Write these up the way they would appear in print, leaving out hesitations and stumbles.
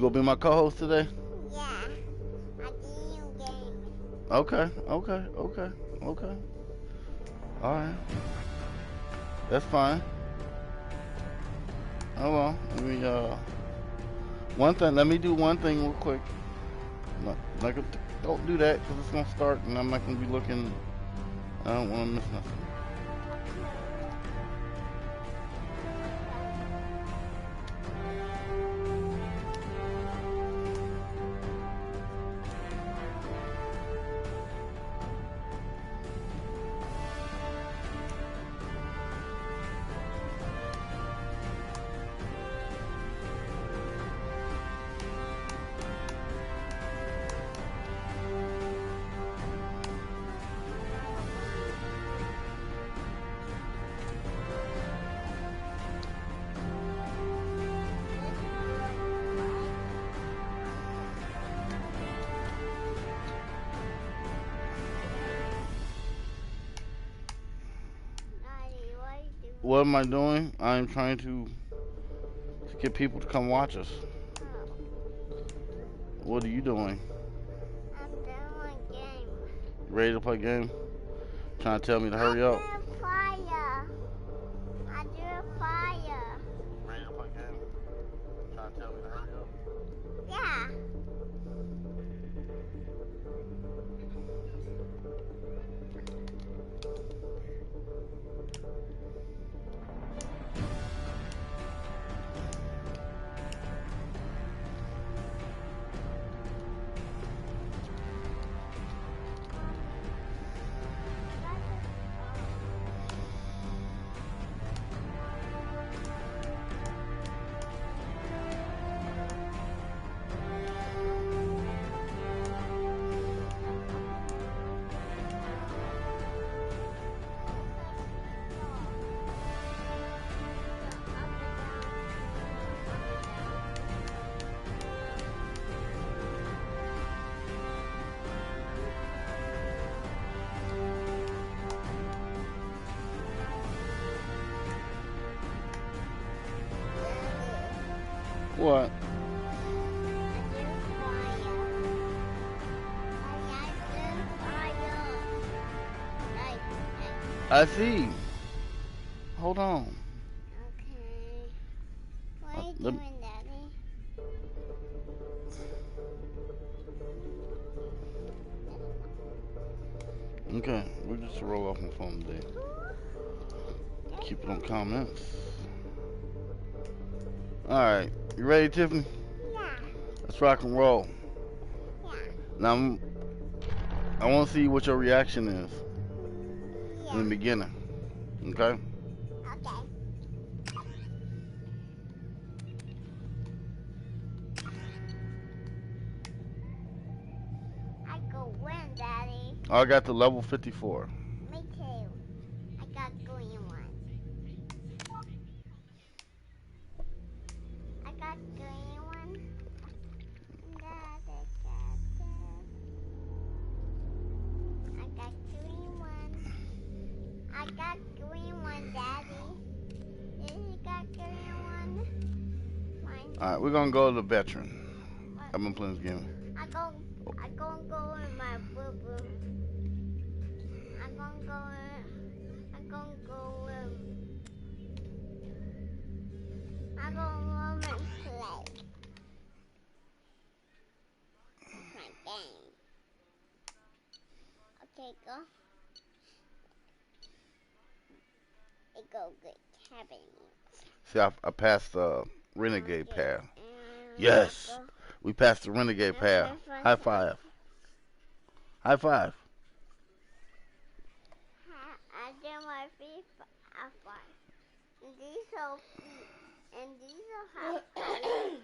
gonna be my co-host today? Yeah, I did you game. Okay, okay, okay, okay. All right, that's fine. Hold on. Let me one thing. Let me do one thing real quick. No, like, don't do that because it's gonna start and I'm not gonna be looking. I don't want to miss nothing. Daddy, what are you doing? What am I doing? I'm trying to get people to come watch us. Oh, What are you doing? I'm doing my game. Ready to play game? Trying to tell me to hurry up? I do fire. I do fire. Ready to play game? Trying to tell me to hurry up? Yeah. What? I see. Hold on. Okay. What are you Let- doing, Daddy? Okay, we'll just roll off my phone today. Keep it on comments. Alright, you ready, Tiffany? Yeah. Let's rock and roll. Yeah. Now, I want to see what your reaction is in the Yeah. beginning. Okay? Okay. I go win, Daddy. I got the level 54. Me too. I got green one. I got green one. Daddy got that. I got green one. I got green one, Daddy. You got green one? Mine. Alright, we're going to go to the veteran. What? I've been playing this game. I gonna go in my boo boo. I'm gonna go in. I'm gonna run and play. That's my game. Okay, go. It go good cabin. See, I passed the renegade Okay. path. And Yes! go. We passed the renegade path. High five. High five. I do my feet half five. And these are feet. And these are half five.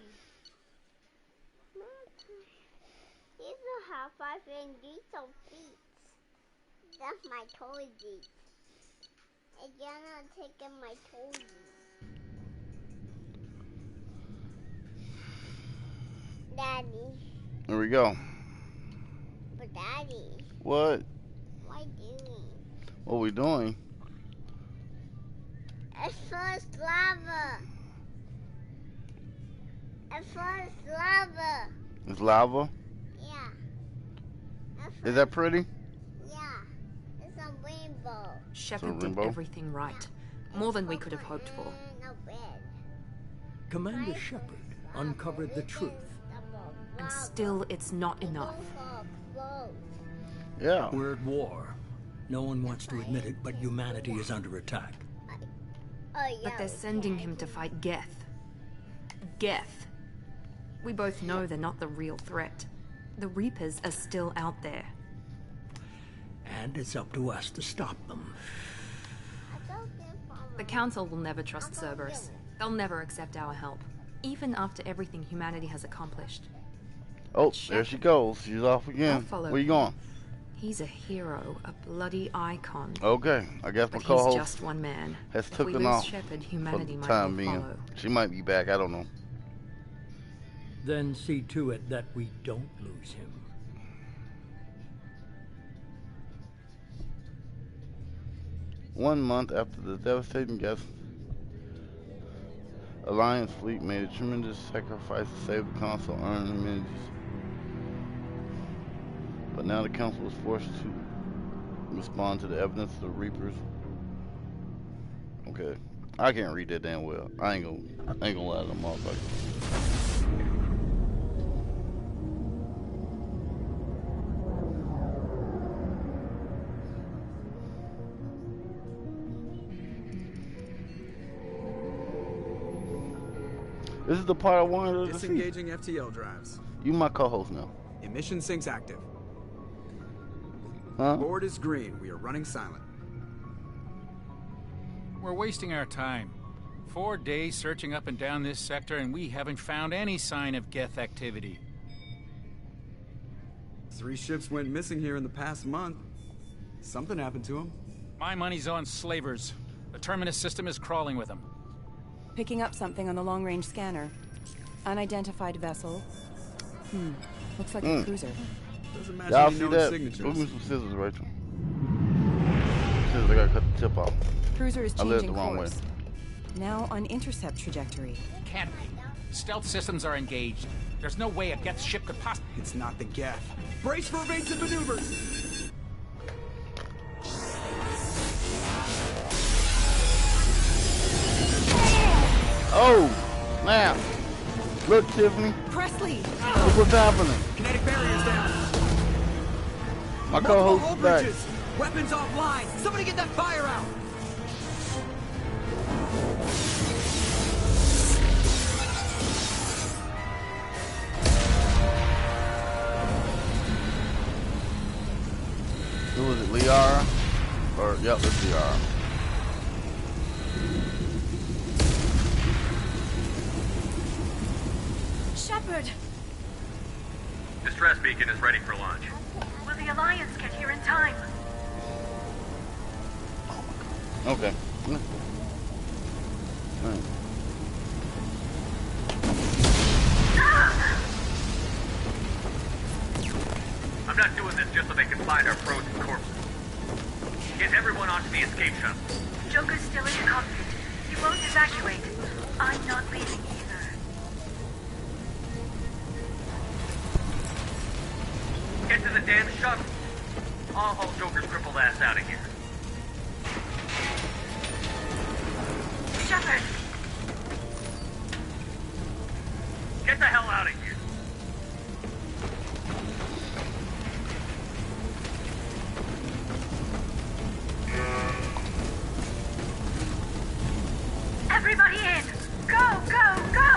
These are half five and these are feet. That's my toesies. And you're not taking my toesies. Daddy. There we go. But Daddy, What? what are you doing? What we doing? It's first lava. At first, lava. It's lava? Yeah. Is that pretty? Yeah. It's a rainbow. Shepard did everything right. More than we could have hoped for. And a red. Commander Shepard uncovered the truth. And still, it's not enough. Yeah. We're at war. No one wants to admit it, but humanity is under attack. But they're sending him to fight Geth. Geth. We both know they're not the real threat. The Reapers are still out there. And it's up to us to stop them. The Council will never trust Cerberus. They'll never accept our help, even after everything humanity has accomplished. Oh, there she goes. She's off again. Where you going? He's a hero, a bloody icon. Okay, I guess my But co-host he's just one man. has If taken we lose off Shepard, for humanity the might time well being. follow. She might be back. I don't know. Then see to it that we don't lose him. One month after the devastating Geth Alliance fleet made a tremendous sacrifice to save the Council, earning amenities. But now the Council is forced to respond to the evidence of the Reapers. Okay, I can't read that damn well. I ain't gonna lie to them motherfuckers. This is the part I wanted to see. Disengaging FTL drives. You my co-host now. Emission sinks active. Huh? Board is green. We are running silent. We're wasting our time. 4 days searching up and down this sector, and we haven't found any sign of Geth activity. 3 ships went missing here in the past month. Something happened to them. My money's on slavers. The Terminus system is crawling with them. Picking up something on the long-range scanner. Unidentified vessel. Looks like a cruiser. Doesn't match Y'all any see known that? signatures. Go give me some scissors, Rachel. Scissors, I gotta cut the tip off. Cruiser is I led changing the wrong course. Now on intercept trajectory. Can't be. Stealth systems are engaged. There's no way a Geth ship could possibly... It's not the Geth. Brace for evasive maneuvers! Oh, snap. Look, Tiffany. Presley! Look what's happening. Kinetic barriers down. My Multiple co-host hull is back. bridges. Weapons offline. Somebody get that fire out. Who was it, Liara? Or, yep, it's Liara. Shepard! Distress beacon is ready for launch. Will the Alliance get here in time? Okay. All right. I'm not doing this just so they can find our frozen corpses. Get everyone onto the escape shuttle. Joker's still in the cockpit. He won't evacuate. I'm not leaving either. Get to the damn shuttle. I'll haul Joker's crippled ass out of here. Shepard! Get the hell out of here. Everybody in! Go, go, go!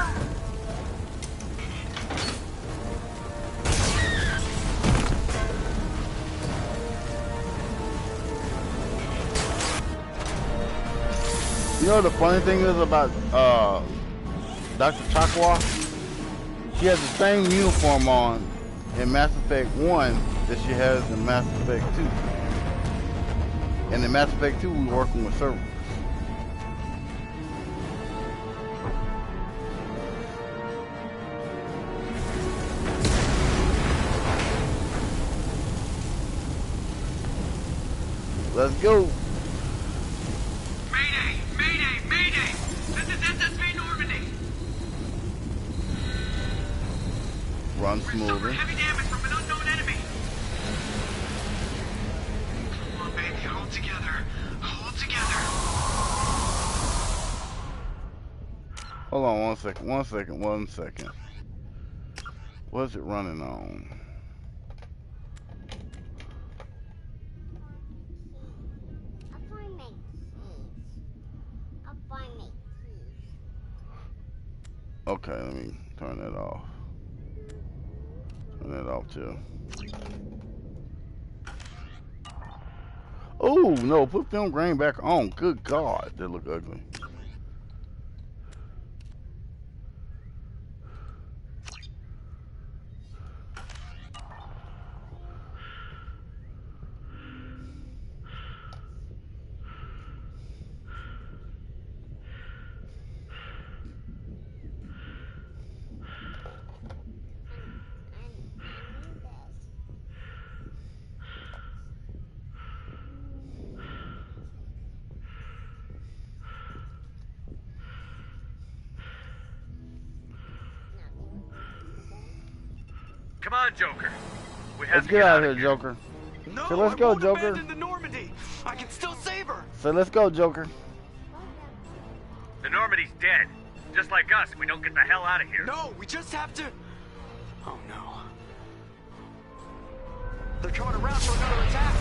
You know the funny thing is about Dr. Chakwa? She has the same uniform on in Mass Effect 1 that she has in Mass Effect 2. And in Mass Effect 2 we were working with servers. Let's go. Mayday! Mayday! Mayday! This is SSV Normandy! Run We're smoothly. suffering heavy damage from an unknown enemy. Come on, baby, hold together. Hold together. Hold on 1 second. 1 second. 1 second. What's it running on? I'll find my keys. I'll find my keys. Okay, let me turn that off. Turn that off too. Oh no, put film grain back on. Good God, they look ugly. Come on, Joker. We have Let's to get out out of here, Joker. No, So let's I go, won't Joker. abandon the Normandy. I can still save her. So let's go, Joker. The Normandy's dead. Just like us, we don't get the hell out of here. No, we just have to... Oh, no. They're coming around for another attack.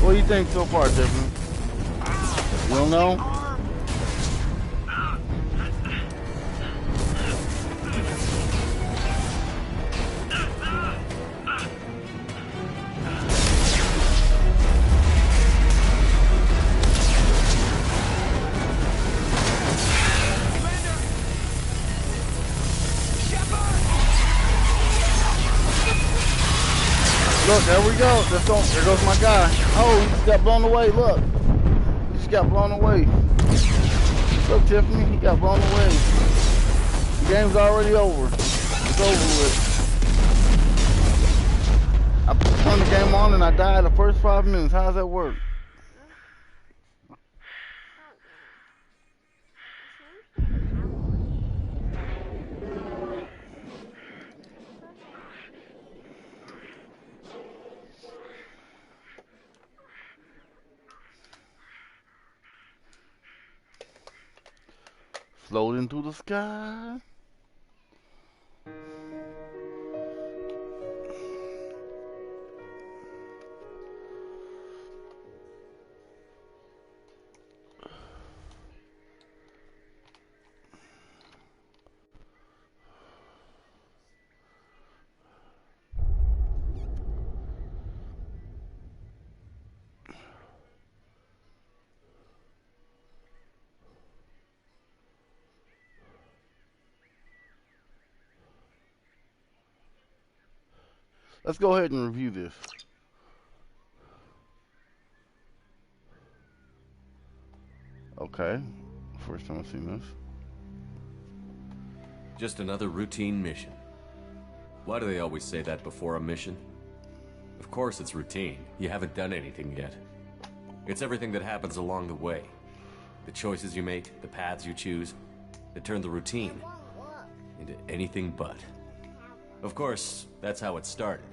What do you think so far, Tiffany? You don't know? Look, there we go. There goes my guy. Oh, he just got blown away. Look. He just got blown away. Look, Tiffany, he got blown away. The game's already over. It's over with. I turned the game on and I died the first 5 minutes. How does that work? Floating through the sky. Let's go ahead and review this. Okay. First time I've seen this. Just another routine mission. Why do they always say that before a mission? Of course it's routine. You haven't done anything yet. It's everything that happens along the way. The choices you make, the paths you choose, that turn the routine into anything but. Of course, that's how it started.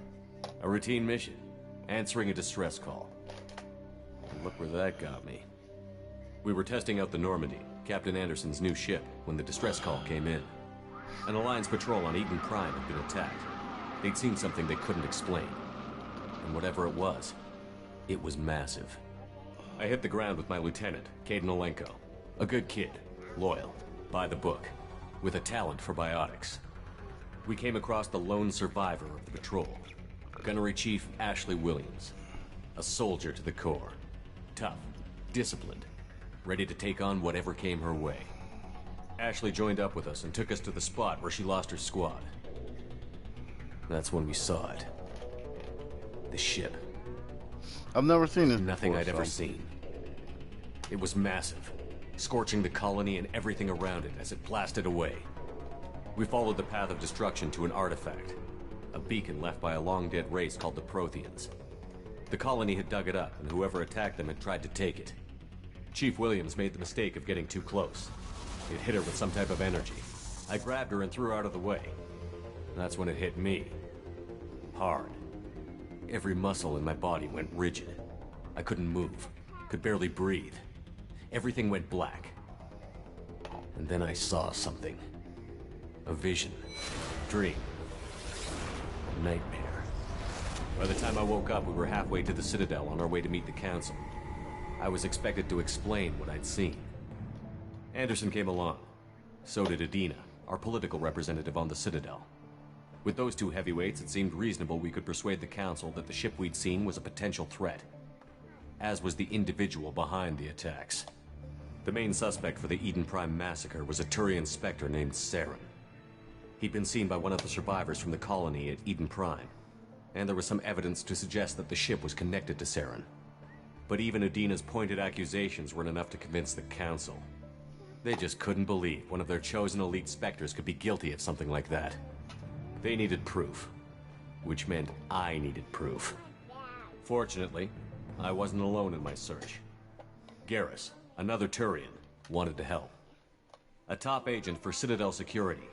A routine mission, answering a distress call. And look where that got me. We were testing out the Normandy, Captain Anderson's new ship, when the distress call came in. An Alliance patrol on Eden Prime had been attacked. They'd seen something they couldn't explain. And whatever it was massive. I hit the ground with my lieutenant, Caden Olenko. A good kid, loyal, by the book, with a talent for biotics. We came across the lone survivor of the patrol, Gunnery Chief Ashley Williams. A soldier to the core. Tough, disciplined, ready to take on whatever came her way. Ashley joined up with us and took us to the spot where she lost her squad. That's when we saw it. The ship. I've never seen this Nothing before, I'd ever seen. It was massive, scorching the colony and everything around it as it blasted away. We followed the path of destruction to an artifact. a beacon left by a long-dead race called the Protheans. The colony had dug it up, and whoever attacked them had tried to take it. Chief Williams made the mistake of getting too close. It hit her with some type of energy. I grabbed her and threw her out of the way. That's when it hit me. Hard. Every muscle in my body went rigid. I couldn't move, could barely breathe. Everything went black. And then I saw something. A vision. Dream. A nightmare. By the time I woke up, we were halfway to the Citadel on our way to meet the Council. I was expected to explain what I'd seen. Anderson came along. So did Adina, our political representative on the Citadel. With those two heavyweights, it seemed reasonable we could persuade the Council that the ship we'd seen was a potential threat, as was the individual behind the attacks. The main suspect for the Eden Prime massacre was a Turian Spectre named Saren. He'd been seen by one of the survivors from the colony at Eden Prime, and there was some evidence to suggest that the ship was connected to Saren. But even Adina's pointed accusations weren't enough to convince the Council. They just couldn't believe one of their chosen elite Spectres could be guilty of something like that. They needed proof, which meant I needed proof. Fortunately, I wasn't alone in my search. Garrus, another Turian, wanted to help. A top agent for Citadel Security.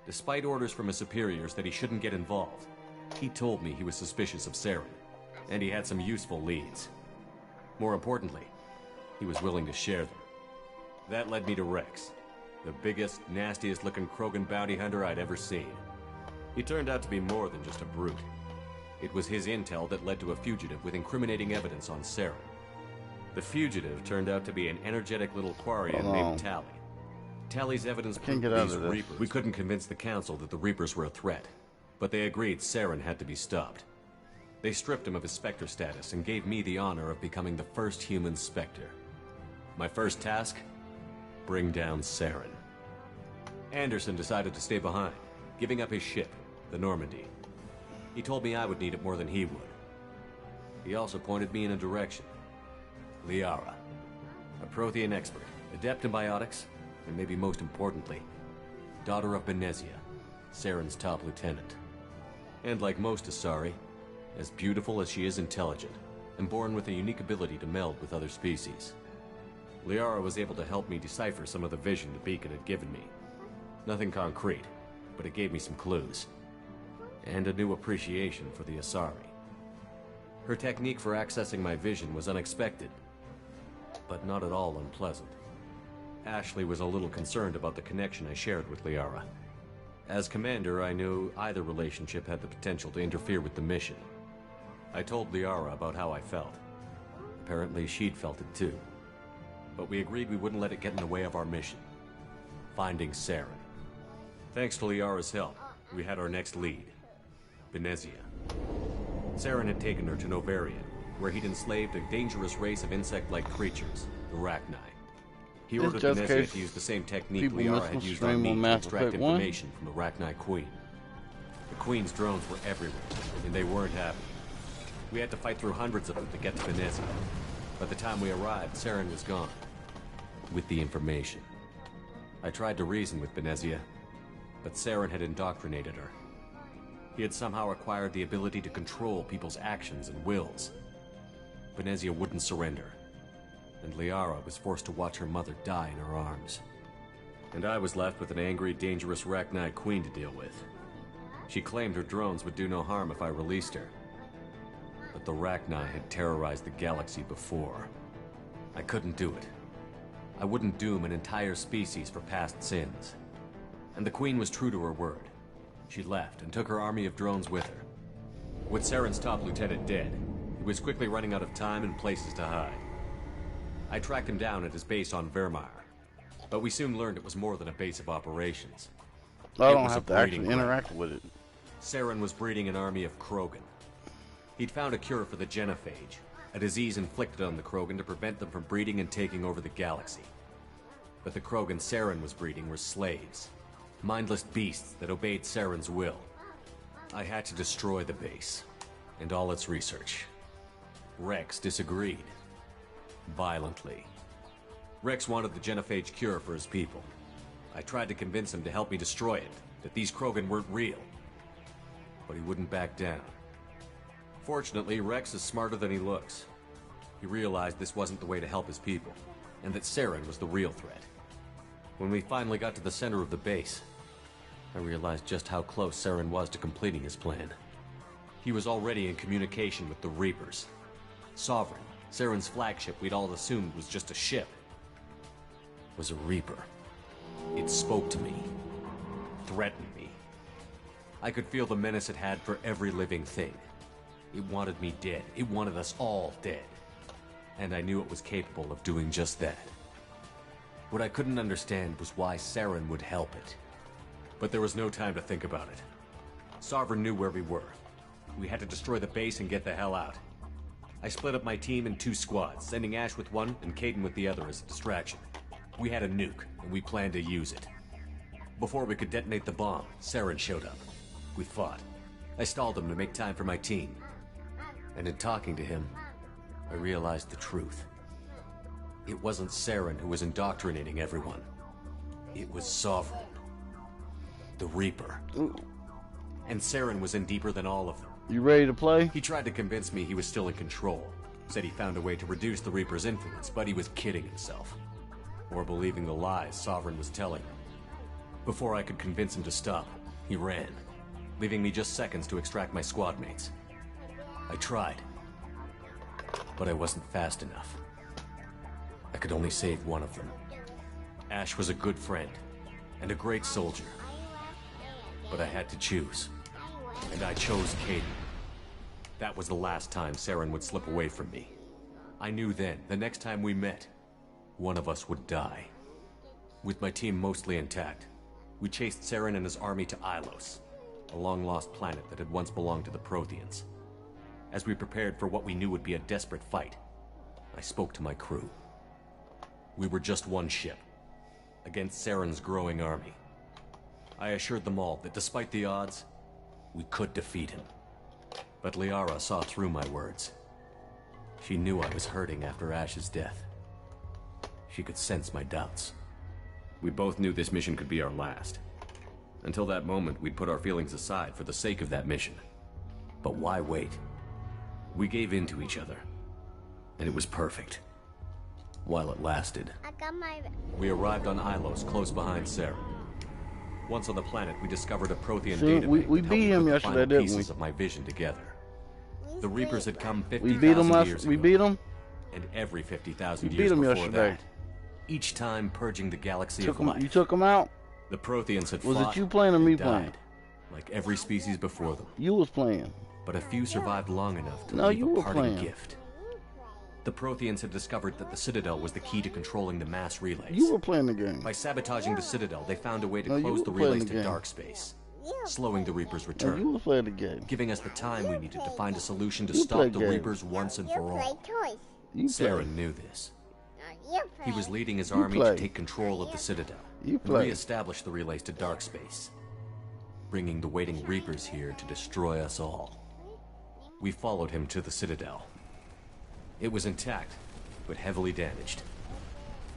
Despite orders from his superiors that he shouldn't get involved, he told me he was suspicious of Saren, and he had some useful leads. More importantly, he was willing to share them. That led me to Rex, the biggest, nastiest-looking Krogan bounty hunter I'd ever seen. He turned out to be more than just a brute. It was his intel that led to a fugitive with incriminating evidence on Saren. The fugitive turned out to be an energetic little Quarian named Tally. Tally's evidence proved these Reapers. We couldn't convince the Council that the Reapers were a threat, but they agreed Saren had to be stopped. They stripped him of his Spectre status and gave me the honor of becoming the first human Spectre. My first task? Bring down Saren. Anderson decided to stay behind, giving up his ship, the Normandy. He told me I would need it more than he would. He also pointed me in a direction. Liara, a Prothean expert, adept in biotics, and maybe most importantly, daughter of Benezia, Saren's top lieutenant. And like most Asari, as beautiful as she is intelligent, and born with a unique ability to meld with other species. Liara was able to help me decipher some of the vision the beacon had given me. Nothing concrete, but it gave me some clues. And a new appreciation for the Asari. Her technique for accessing my vision was unexpected, but not at all unpleasant. Ashley was a little concerned about the connection I shared with Liara. As commander, I knew either relationship had the potential to interfere with the mission. I told Liara about how I felt. Apparently she'd felt it too. But we agreed we wouldn't let it get in the way of our mission. Finding Saren. Thanks to Liara's help, we had our next lead. Benezia. Saren had taken her to Novarian, where he'd enslaved a dangerous race of insect-like creatures, the Rachni. He ordered Benezia to use the same technique Liara had used on me to extract information from the Rachni Queen. The Queen's drones were everywhere, and they weren't happy. We had to fight through hundreds of them to get to Benezia. By the time we arrived, Saren was gone. With the information. I tried to reason with Benezia, but Saren had indoctrinated her. He had somehow acquired the ability to control people's actions and wills. Benezia wouldn't surrender, and Liara was forced to watch her mother die in her arms. And I was left with an angry, dangerous Rachni Queen to deal with. She claimed her drones would do no harm if I released her. But the Rachni had terrorized the galaxy before. I couldn't do it. I wouldn't doom an entire species for past sins. And the Queen was true to her word. She left and took her army of drones with her. With Saren's top lieutenant dead, he was quickly running out of time and places to hide. I tracked him down at his base on Vermeer, but we soon learned it was more than a base of operations. I don't have to actually interact with it. Saren was breeding an army of Krogan. He'd found a cure for the genophage, a disease inflicted on the Krogan to prevent them from breeding and taking over the galaxy. But the Krogan Saren was breeding were slaves, mindless beasts that obeyed Saren's will. I had to destroy the base, and all its research. Rex disagreed. Violently. Rex wanted the genophage cure for his people. I tried to convince him to help me destroy it, that these Krogan weren't real. but he wouldn't back down. Fortunately, Rex is smarter than he looks. He realized this wasn't the way to help his people, and that Saren was the real threat. When we finally got to the center of the base, I realized just how close Saren was to completing his plan. He was already in communication with the Reapers. Sovereign, Saren's flagship we'd all assumed was just a ship, was a Reaper. It spoke to me, threatened me. I could feel the menace it had for every living thing. It wanted me dead. It wanted us all dead. And I knew it was capable of doing just that. What I couldn't understand was why Saren would help it. But there was no time to think about it. Sovereign knew where we were. We had to destroy the base and get the hell out. I split up my team in 2 squads, sending Ash with one and Caden with the other as a distraction. We had a nuke, and we planned to use it. Before we could detonate the bomb, Saren showed up. We fought. I stalled him to make time for my team. And in talking to him, I realized the truth. It wasn't Saren who was indoctrinating everyone. It was Sovereign. The Reaper. Ooh. And Saren was in deeper than all of them. You ready to play? He tried to convince me he was still in control. Said he found a way to reduce the Reaper's influence, but he was kidding himself. Or believing the lies Sovereign was telling him. Before I could convince him to stop, he ran, leaving me just seconds to extract my squad mates. I tried, but I wasn't fast enough. I could only save one of them. Ash was a good friend, and a great soldier. But I had to choose, and I chose Caden. That was the last time Saren would slip away from me. I knew then, the next time we met, one of us would die. With my team mostly intact, we chased Saren and his army to Ilos, a long-lost planet that had once belonged to the Protheans. As we prepared for what we knew would be a desperate fight, I spoke to my crew. We were just one ship, against Saren's growing army. I assured them all that despite the odds, we could defeat him. But Liara saw through my words. She knew I was hurting after Ash's death. She could sense my doubts. We both knew this mission could be our last. Until that moment, we'd put our feelings aside for the sake of that mission. But why wait? We gave in to each other, and it was perfect. While it lasted. We arrived on Ilos, close behind Saren. Once on the planet, we discovered a Prothean database. We beat him yesterday, didn't we? Pieces of my vision together. The Reapers had come 50,000 years ago. We beat him. And every 50,000 years before that. Each time purging the galaxy of life. You took him out? The Protheans had fought. Was it you playing or me playing? Like every species before them. You was playing. But a few survived long enough to leave a parting gift. The Protheans had discovered that the Citadel was the key to controlling the mass relays. You were playing the game. By sabotaging the Citadel, they found a way to close the relays to dark space, slowing the Reapers' return. You were playing the game. Giving us the time we needed to find a solution to stop the Reapers once and for all. Saren knew this. He was leading his army to take control of the Citadel and re-establish the relays to dark space, bringing the waiting Reapers here to destroy us all. We followed him to the Citadel. It was intact, but heavily damaged.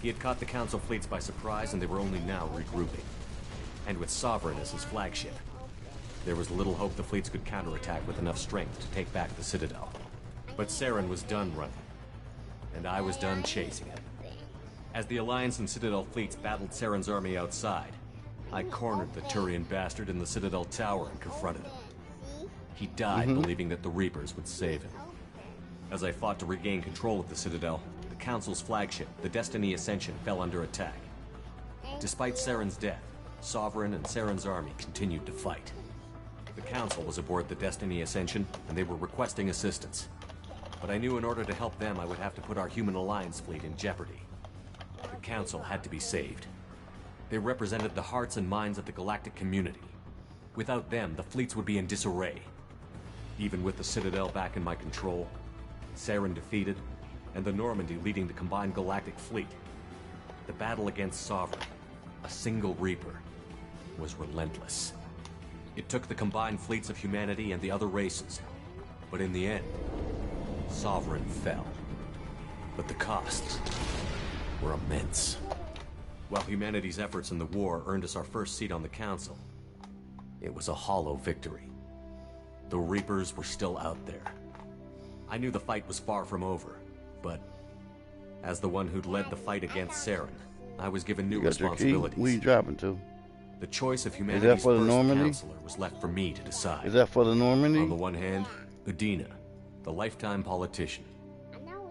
He had caught the Council fleets by surprise, and they were only now regrouping. And with Sovereign as his flagship, there was little hope the fleets could counterattack with enough strength to take back the Citadel. But Saren was done running, and I was done chasing him. As the Alliance and Citadel fleets battled Saren's army outside, I cornered the Turian bastard in the Citadel tower and confronted him. He died believing that the Reapers would save him. As I fought to regain control of the Citadel, the Council's flagship, the Destiny Ascension, fell under attack. Despite Saren's death, Sovereign and Saren's army continued to fight. The Council was aboard the Destiny Ascension, and they were requesting assistance. But I knew in order to help them, I would have to put our Human Alliance fleet in jeopardy. The Council had to be saved. They represented the hearts and minds of the galactic community. Without them, the fleets would be in disarray. Even with the Citadel back in my control, Saren defeated, and the Normandy leading the combined galactic fleet, the battle against Sovereign, a single Reaper, was relentless. It took the combined fleets of humanity and the other races, but in the end, Sovereign fell. But the costs were immense. While humanity's efforts in the war earned us our first seat on the Council, it was a hollow victory. The Reapers were still out there. I knew the fight was far from over, but as the one who'd led the fight against Saren, I was given new responsibilities. Where you dropping to? The choice of humanity's for the first Normandy? counselor was left for me to decide. Is that for the Normandy? On the one hand, Udina, the lifetime politician.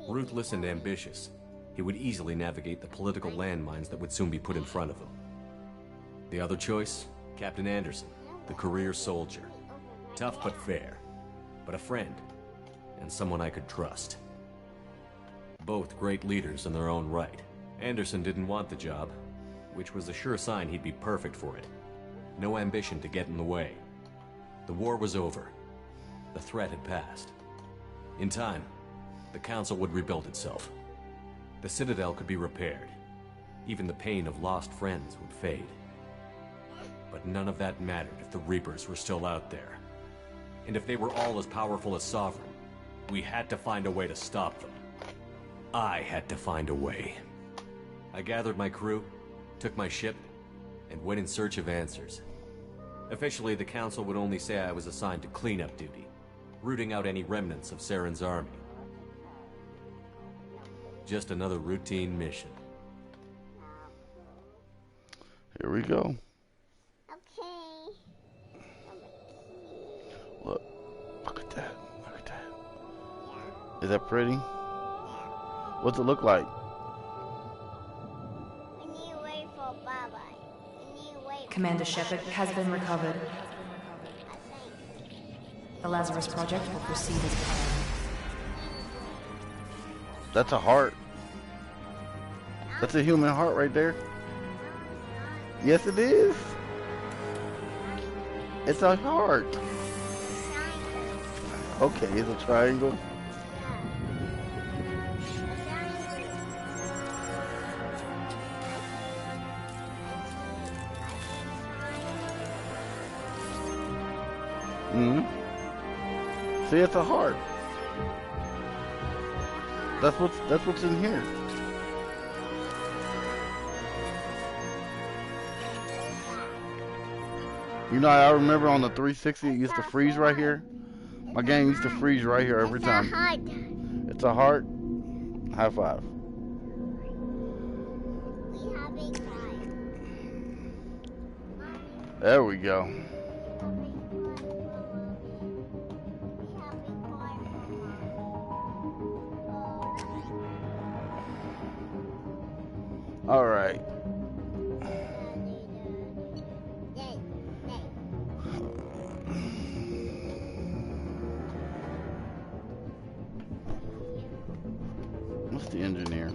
Ruthless and ambitious, he would easily navigate the political landmines that would soon be put in front of him. The other choice, Captain Anderson, the career soldier. Tough but fair, but a friend, and someone I could trust. Both great leaders in their own right. Anderson didn't want the job, which was a sure sign he'd be perfect for it. No ambition to get in the way. The war was over. The threat had passed. In time, the Council would rebuild itself. The Citadel could be repaired. Even the pain of lost friends would fade. But none of that mattered if the Reapers were still out there. And if they were all as powerful as Sovereign, we had to find a way to stop them. I had to find a way. I gathered my crew, took my ship, and went in search of answers. Officially, the Council would only say I was assigned to cleanup duty, rooting out any remnants of Saren's army. Just another routine mission. Here we go. Okay. Look at that. Look at that. Is that pretty? What's it look like? We need to wait for Baba. We need to wait. Commander Shepard has been recovered. The Lazarus Project will proceed as planned. That's a heart. That's a human heart right there. Yes, it is. It's a heart. Okay, it's a triangle. See, it's a heart. That's what's in here. You know, I remember on the 360 it used to freeze right here. My game used to freeze right here every time. It's a heart. High five. There we go. All right. What's the engineer?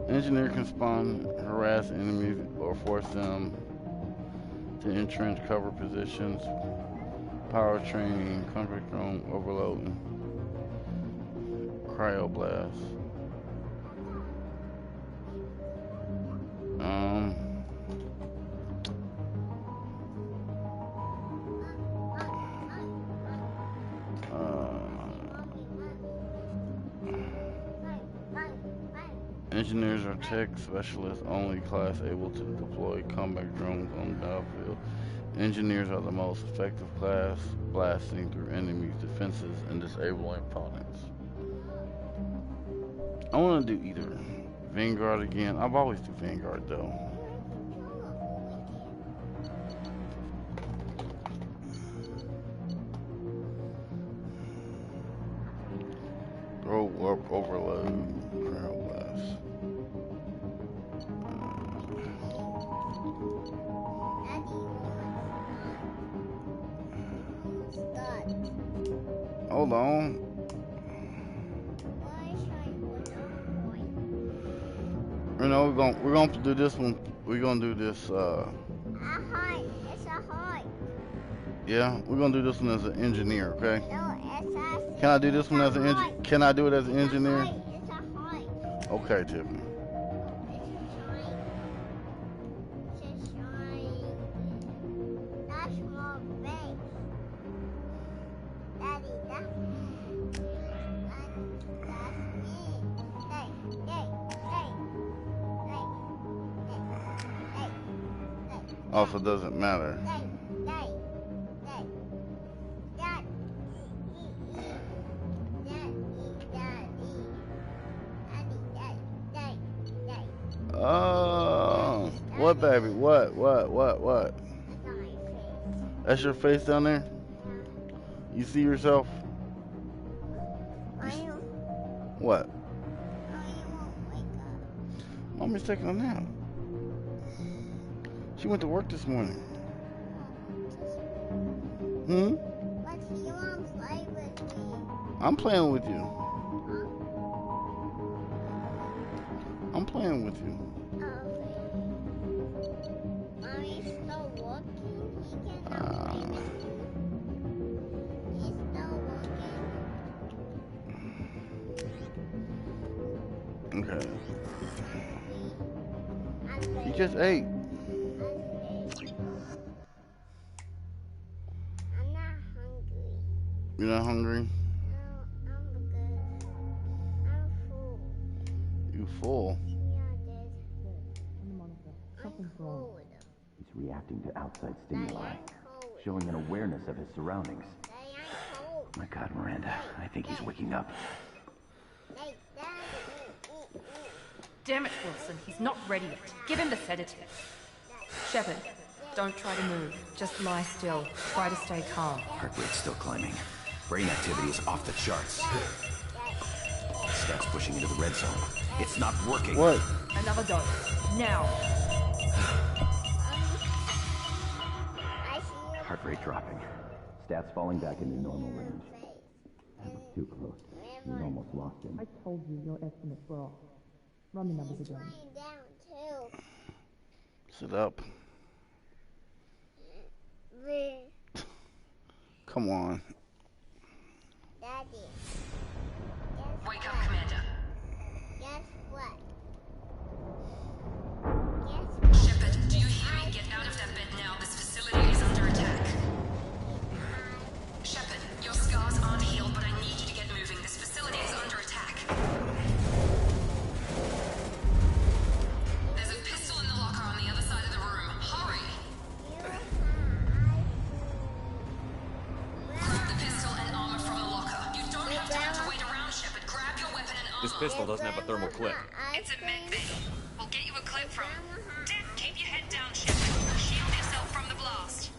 Engineer can spawn, harass enemies, or force them to entrench cover positions, power training, contract drone overload, cryoblast. Engineers are tech specialists only class able to deploy combat drones on the battlefield. Engineers are the most effective class, blasting through enemies' defenses and disabling opponents. I want to do either Vanguard again. I've always do Vanguard though. Throw warp overload. Cryoblast. Hold on. You know, we're gonna do this one. We're gonna do this. A heart. It's a heart. Yeah, we're gonna do this one as an engineer. Okay. No, it's a. Can I do this one as an engineer? Can I do it as an engineer? It's a heart. Okay, Tiffany. It's a shine. That's more big. Daddy, that's me. That's me. Also doesn't matter. What, baby? What? That's your face down there? You see yourself? What? Mommy's taking a nap. She went to work this morning. But you won't play with me. I'm playing with you. I'm playing with you. Mommy's still walking. He cannot play with you. He's still walking. Okay. You just ate. I'm not hungry. You're not hungry? No, I'm good. I'm full. You full? Yeah, I'm cold. He's reacting to outside stimuli, showing an awareness of his surroundings. Daddy, I'm cold. My God, Miranda, I think he's waking up. Hey, Daddy. Damn it, Wilson. He's not ready yet. Give him the sedative. Shepard, don't try to move. Just lie still. Try to stay calm. Heart rate's still climbing. Brain activity is off the charts. Stats pushing into the red zone. It's not working. What? Another dose. Now. Heart rate dropping. Stats falling back into normal range. Too close. We almost lost him. I told you your estimates were off. Run the numbers again. Down too. Sit up. Come on. Daddy. Wake up, Commander. Guess what? Shepard, do you hear me? Get out of that bed now. This facility is under attack. Shepard, your scars aren't healed, but I need you to get moving. This facility is under attack. There's a pistol in the locker on the other side of the room. Hurry! Grab the pistol and armor from the locker. You don't have time to wait around, Shepard. Grab your weapon and armor. This pistol doesn't have a thermal clip. It's a ME2. We'll get you a clip from. Dick, keep your head down, Shepard. Shield yourself from the blast.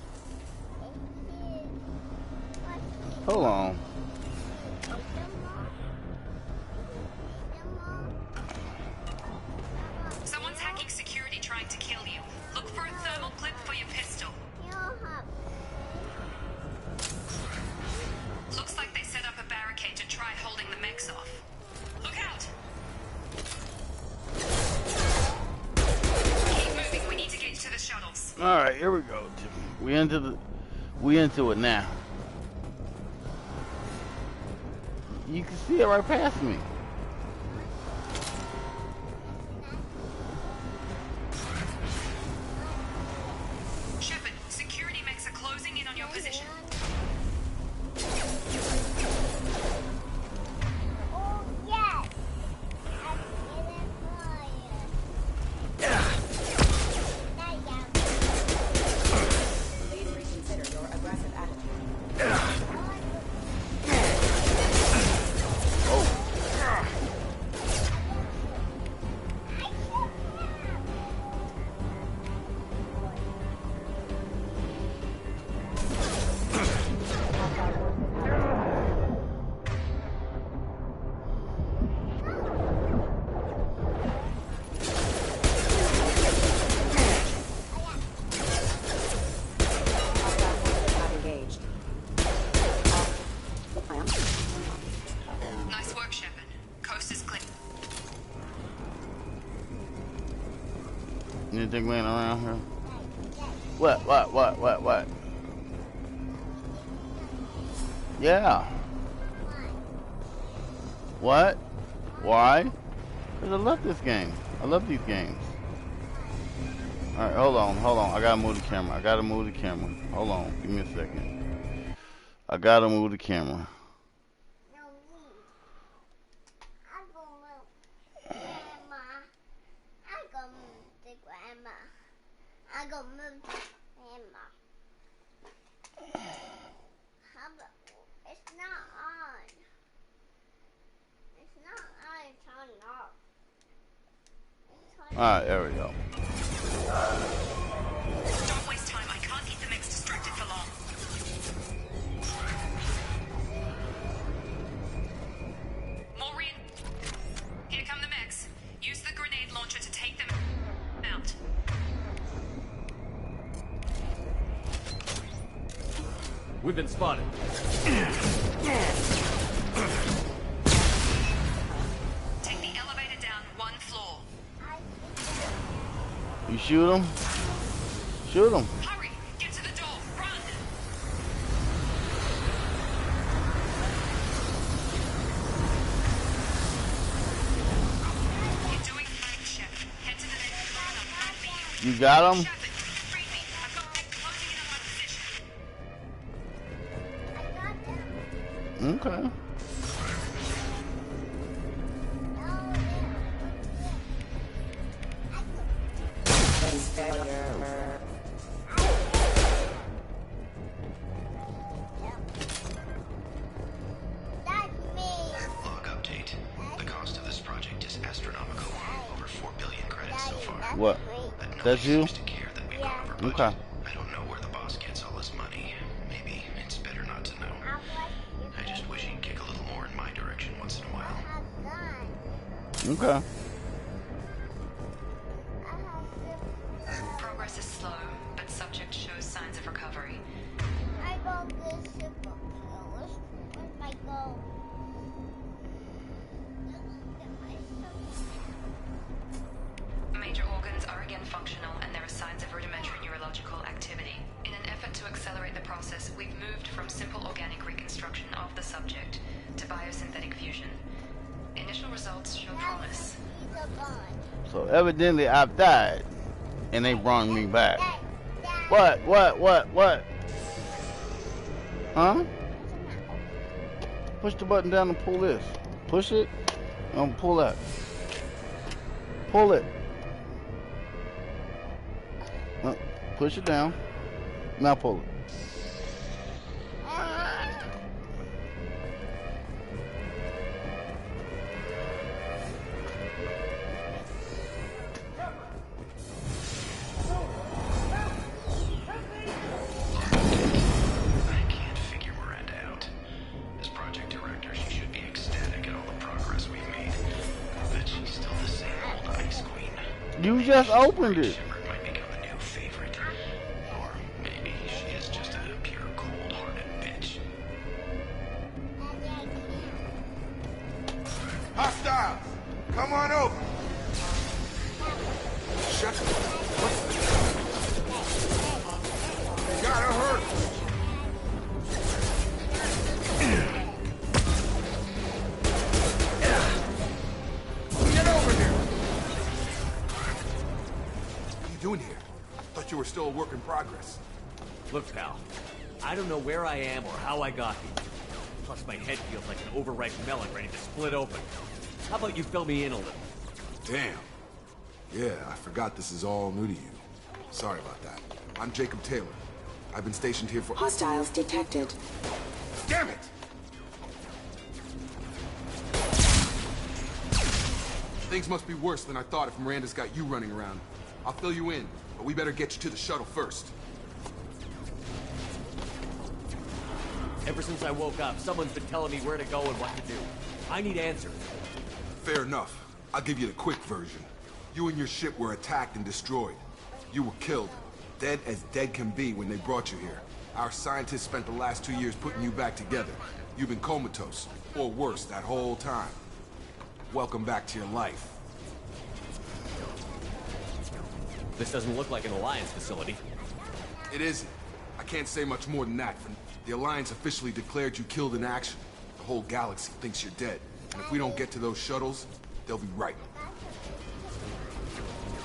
Hold on. Someone's hacking security trying to kill you. Look for a thermal clip for your pistol. Looks like they set up a barricade to try holding the mechs off. Look out! Keep moving, we need to get to the shuttles. Alright, here we go, Jimmy. We into it now. You can see it right past me. Shepard, security mechs are closing in on your position. Oh, yes! Please reconsider your aggressive attitude. Nice work, Shepard. Coast is clear. Anything laying around here? What? Yeah. What? Why? Because I love this game. I love these games. Alright, hold on. I gotta move the camera. Hold on. Give me a second. I gotta move the camera. I go move Grandma. It's not on. It's not on. It's on off. It's on Alright, there we go. Don't waste time. I can't keep the mix distracted for long. Maureen, here come the mechs. Use the grenade launcher to take them out. We've been spotted. Take the elevator down 1 floor. You shoot him? Shoot him. Hurry! Get to the door! Run! You're doing fine, Chef. Head to the next floor and I'll find you. You got him? Shepard, free me. I've got men closing in on my position. Okay. Log update. The cost of this project is astronomical. Over 4 billion credits so far. What? But nobody That's you? seems to care that we've gone over budget. Okay. I don't know where the boss gets all his money. Maybe it's better not to know. I just wish he'd kick a little more in my direction once in a while. Okay. Progress is slow, but subject shows signs of recovery. I got this super pills. Where's my goal? Major organs are again functional, and there are signs of rudimentary neurological activity. In an effort to accelerate the process, we've moved from simple organic reconstruction of the subject to biosynthetic fusion. Initial results show promise. So evidently I've died, and they brought me back. What? Huh? Push the button down and pull this. Push it, and pull that. Pull it. Push it down. Now pull it. You just opened it. Shepard might become a new favorite. Or maybe she is just a pure cold-hearted bitch. Hostile! Come on over! Shut up. Gotta hurt! Get over here! What are you doing here? Thought you were still a work in progress. Look, pal, I don't know where I am or how I got here. Plus, my head feels like an overripe melon ready to split open. How about you fill me in a little? Damn. Yeah, I forgot this is all new to you. Sorry about that. I'm Jacob Taylor. I've been stationed here for— Hostiles detected. Damn it! Things must be worse than I thought if Miranda's got you running around. I'll fill you in, but we better get you to the shuttle first. Ever since I woke up, someone's been telling me where to go and what to do. I need answers. Fair enough. I'll give you the quick version. You and your ship were attacked and destroyed. You were killed. Dead as dead can be when they brought you here. Our scientists spent the last 2 years putting you back together. You've been comatose, or worse, that whole time. Welcome back to your life. This doesn't look like an Alliance facility. It isn't. I can't say much more than that. The Alliance officially declared you killed in action. The whole galaxy thinks you're dead. And if we don't get to those shuttles, they'll be right.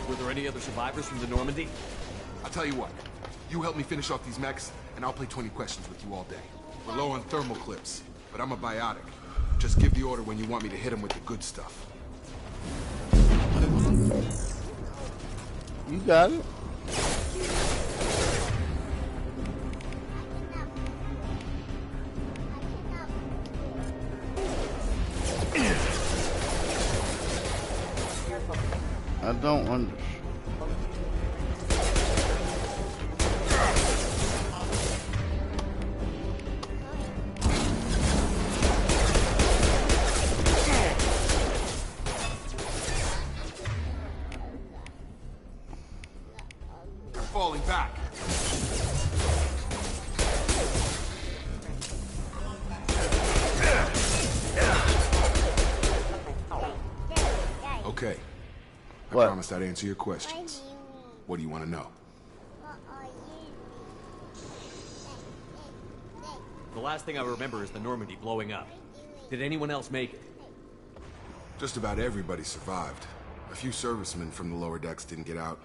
Were there any other survivors from the Normandy? I'll tell you what. You help me finish off these mechs, and I'll play 20 questions with you all day. We're low on thermal clips, but I'm a biotic. Just give the order when you want me to hit them with the good stuff. You got it. I don't understand. Falling back. Okay. I promised I'd answer your questions. What do you want to know? The last thing I remember is the Normandy blowing up. Did anyone else make it? Just about everybody survived. A few servicemen from the lower decks didn't get out.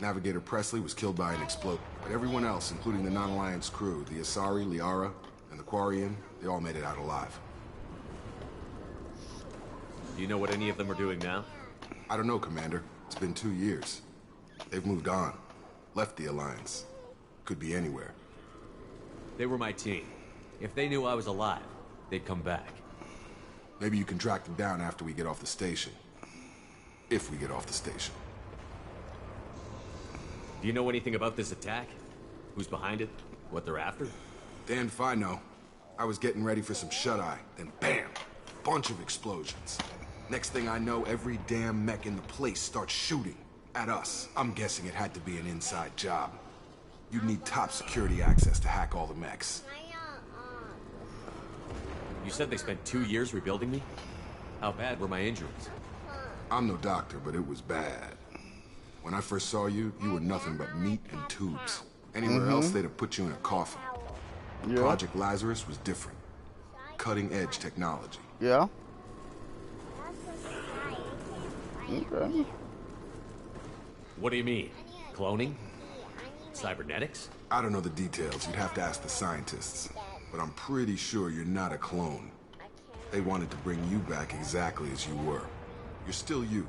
Navigator Presley was killed by an explosion, but everyone else, including the non-Alliance crew, the Asari, Liara, and the Quarian, they all made it out alive. Do you know what any of them are doing now? I don't know, Commander. It's been 2 years. They've moved on. Left the Alliance. Could be anywhere. They were my team. If they knew I was alive, they'd come back. Maybe you can track them down after we get off the station. If we get off the station. Do you know anything about this attack? Who's behind it? What they're after? Damned if I know. I was getting ready for some shut-eye, then bam! Bunch of explosions. Next thing I know, every damn mech in the place starts shooting. At us. I'm guessing it had to be an inside job. You'd need top security access to hack all the mechs. You said they spent 2 years rebuilding me? How bad were my injuries? I'm no doctor, but it was bad. When I first saw you, you were nothing but meat and tubes. Anywhere else, they'd have put you in a coffin. Yeah. Project Lazarus was different. Cutting-edge technology. Yeah. Okay. What do you mean? Cloning? Cybernetics? I don't know the details. You'd have to ask the scientists. But I'm pretty sure you're not a clone. They wanted to bring you back exactly as you were. You're still you.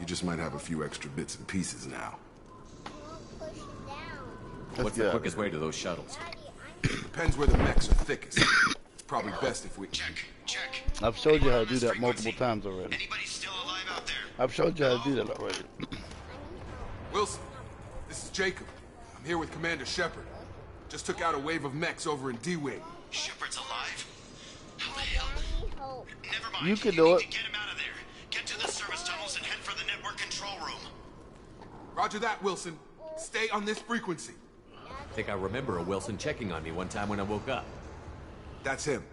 You just might have a few extra bits and pieces now. What's the quickest way to those shuttles? Depends where the mechs are thickest. It's probably best if we... Check. I've showed you how to do that multiple times already. Anybody still alive out there? I've showed you how to do that already. Wilson, this is Jacob. I'm here with Commander Shepard. Just took out a wave of mechs over in D-Wing. Shepard's alive? How the hell? Never mind. You can do it. Get him out of there. Get to the service tunnels and head for the network control room. Roger that, Wilson. Stay on this frequency. I think I remember a Wilson checking on me one time when I woke up. That's him.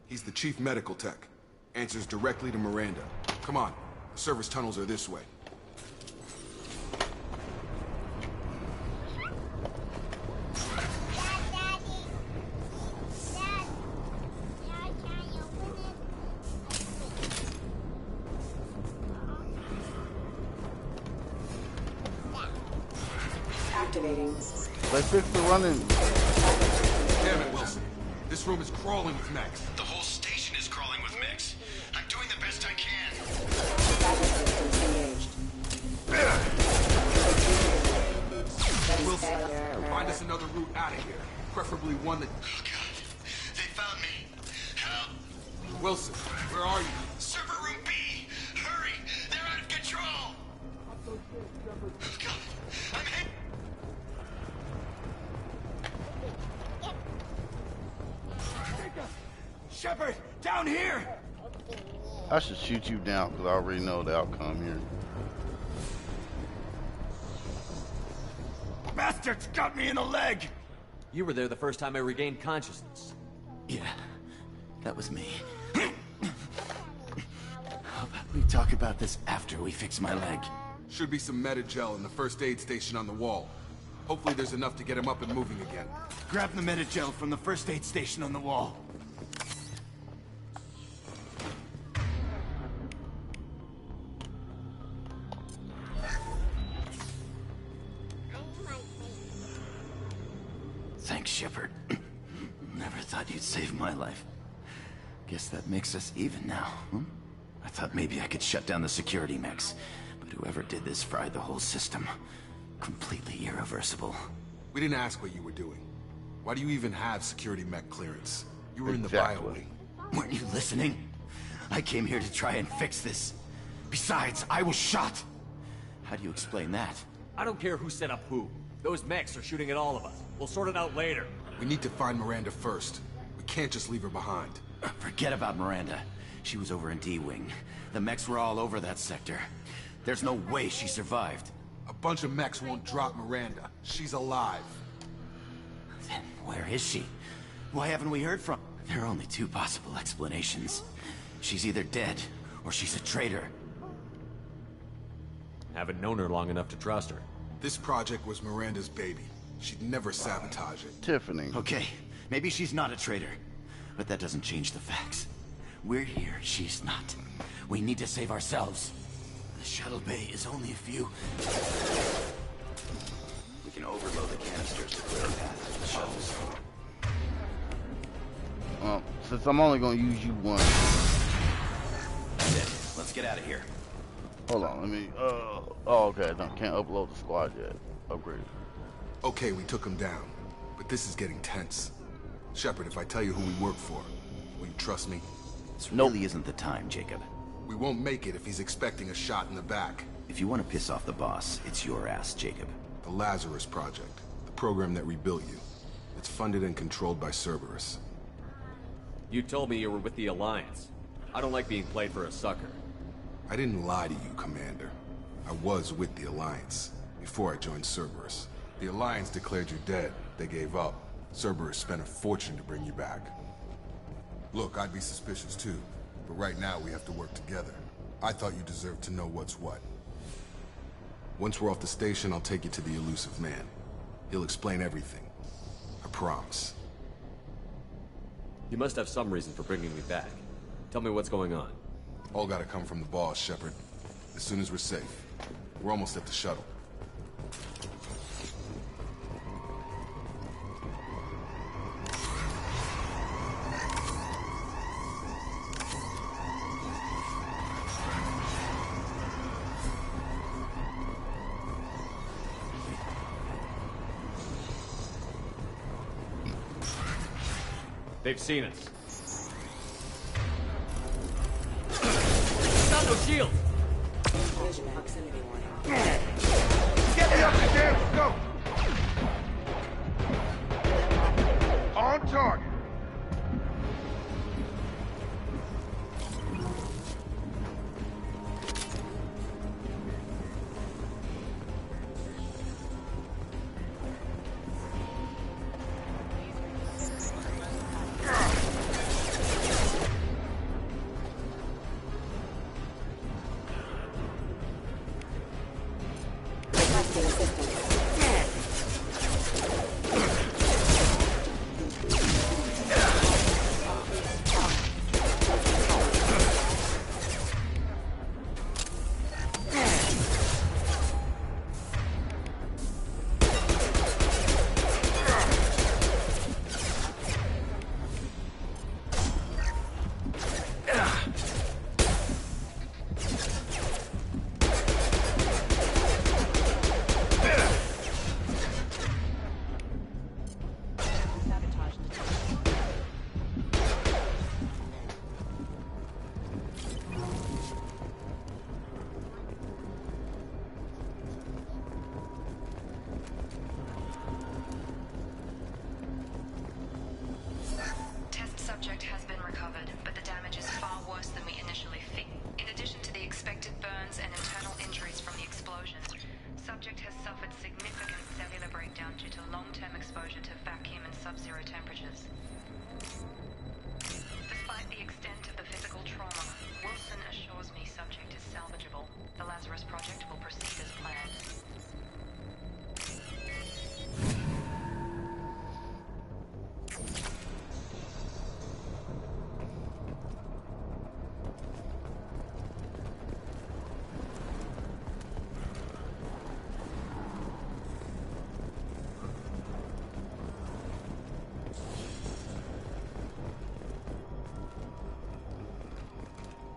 He's the chief medical tech. Answers directly to Miranda. Come on. The service tunnels are this way. They fixed the running. Damn it, Wilson. This room is crawling with mechs. The whole station is crawling with mechs. I'm doing the best I can. Wilson, find us another route out of here. Preferably one that... Oh, God. They found me. Help. Wilson, where are you? Server room B. Hurry. They're out of control. Oh, God. I'm hit. Shepard, down here! I should shoot you down because I already know the outcome here. Bastards got me in the leg! You were there the first time I regained consciousness. Yeah, that was me. How about we talk about this after we fix my leg? Should be some Medi-gel in the first aid station on the wall. Hopefully there's enough to get him up and moving again. Grab the Medi-gel from the first aid station on the wall. Thanks, Shepard. Never thought you'd save my life. Guess that makes us even now, huh? I thought maybe I could shut down the security mechs, but whoever did this fried the whole system. Completely irreversible. We didn't ask what you were doing. Why do you even have security mech clearance? You were in the Exactly. bio wing. Weren't you listening? I came here to try and fix this. Besides, I was shot. How do you explain that? I don't care who set up who. Those mechs are shooting at all of us. We'll sort it out later. We need to find Miranda first. We can't just leave her behind. Forget about Miranda. She was over in D-Wing. The mechs were all over that sector. There's no way she survived. A bunch of mechs won't drop Miranda. She's alive. Then where is she? Why haven't we heard from her? There are only two possible explanations. She's either dead, or she's a traitor. Haven't known her long enough to trust her. This project was Miranda's baby. She'd never sabotage it. Tiffany. Okay, maybe she's not a traitor. But that doesn't change the facts. We're here, she's not. We need to save ourselves. The shuttle bay is only a few. We can overload the canisters to clear a path to the shuttles. Well, since I'm only gonna use you once. That's it. Let's get out of here. Hold on, let me, oh, okay, I can't upload the squad yet. Upgrade. Okay, we took him down. But this is getting tense. Shepard, if I tell you who we work for, will you trust me? This really isn't the time, Jacob. We won't make it if he's expecting a shot in the back. If you want to piss off the boss, it's your ass, Jacob. The Lazarus Project. The program that rebuilt you. It's funded and controlled by Cerberus. You told me you were with the Alliance. I don't like being played for a sucker. I didn't lie to you, Commander. I was with the Alliance, before I joined Cerberus. The Alliance declared you dead. They gave up. Cerberus spent a fortune to bring you back. Look, I'd be suspicious too, but right now we have to work together. I thought you deserved to know what's what. Once we're off the station, I'll take you to the elusive man. He'll explain everything. I promise. You must have some reason for bringing me back. Tell me what's going on. All gotta come from the boss, Shepard. As soon as we're safe. We're almost at the shuttle. They've seen us. Not no shield! Get me up the damn scope! On target!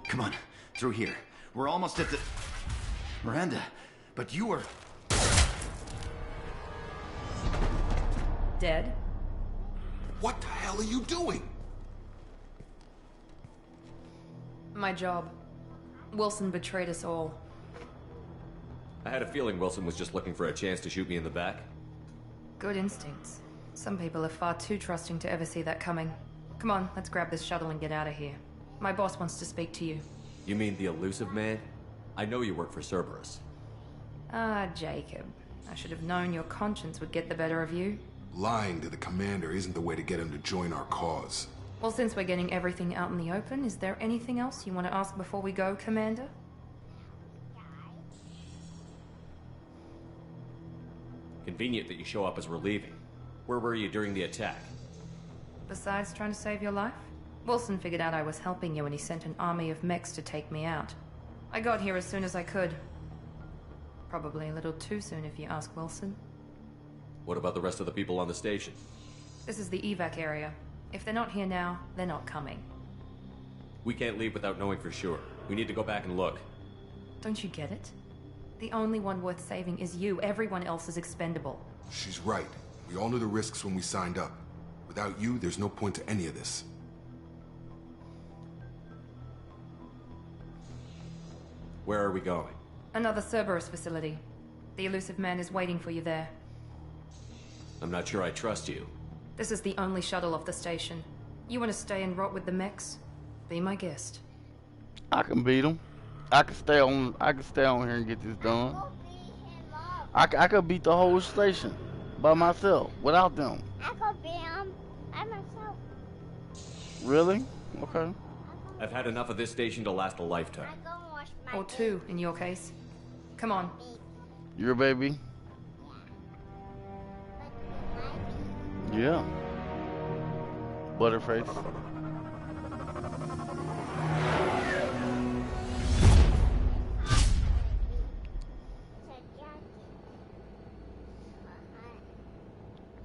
Come on, through here. We're almost at the... Miranda, but you were... Dead? What the hell are you doing? My job. Wilson betrayed us all. I had a feeling Wilson was just looking for a chance to shoot me in the back. Good instincts. Some people are far too trusting to ever see that coming. Come on, let's grab this shuttle and get out of here. My boss wants to speak to you. You mean the elusive man? I know you work for Cerberus. Ah, Jacob. I should have known your conscience would get the better of you. Lying to the commander isn't the way to get him to join our cause. Well, since we're getting everything out in the open, is there anything else you want to ask before we go, Commander? Convenient that you show up as we're leaving. Where were you during the attack? Besides trying to save your life? Wilson figured out I was helping you and he sent an army of mechs to take me out. I got here as soon as I could. Probably a little too soon if you ask Wilson. What about the rest of the people on the station? This is the evac area. If they're not here now, they're not coming. We can't leave without knowing for sure. We need to go back and look. Don't you get it? The only one worth saving is you. Everyone else is expendable. She's right. We all knew the risks when we signed up. Without you, there's no point to any of this. Where are we going? Another Cerberus facility. The elusive man is waiting for you there. I'm not sure I trust you. This is the only shuttle off the station. You want to stay and rot with the mechs? Be my guest. I can beat him. I can stay on. I can stay on here and get this done. I could beat the whole station by myself without them. I could beat him by myself. Really? Okay. I've had enough of this station to last a lifetime. Or two, in your case. Come on. Your baby? Yeah. Butterface.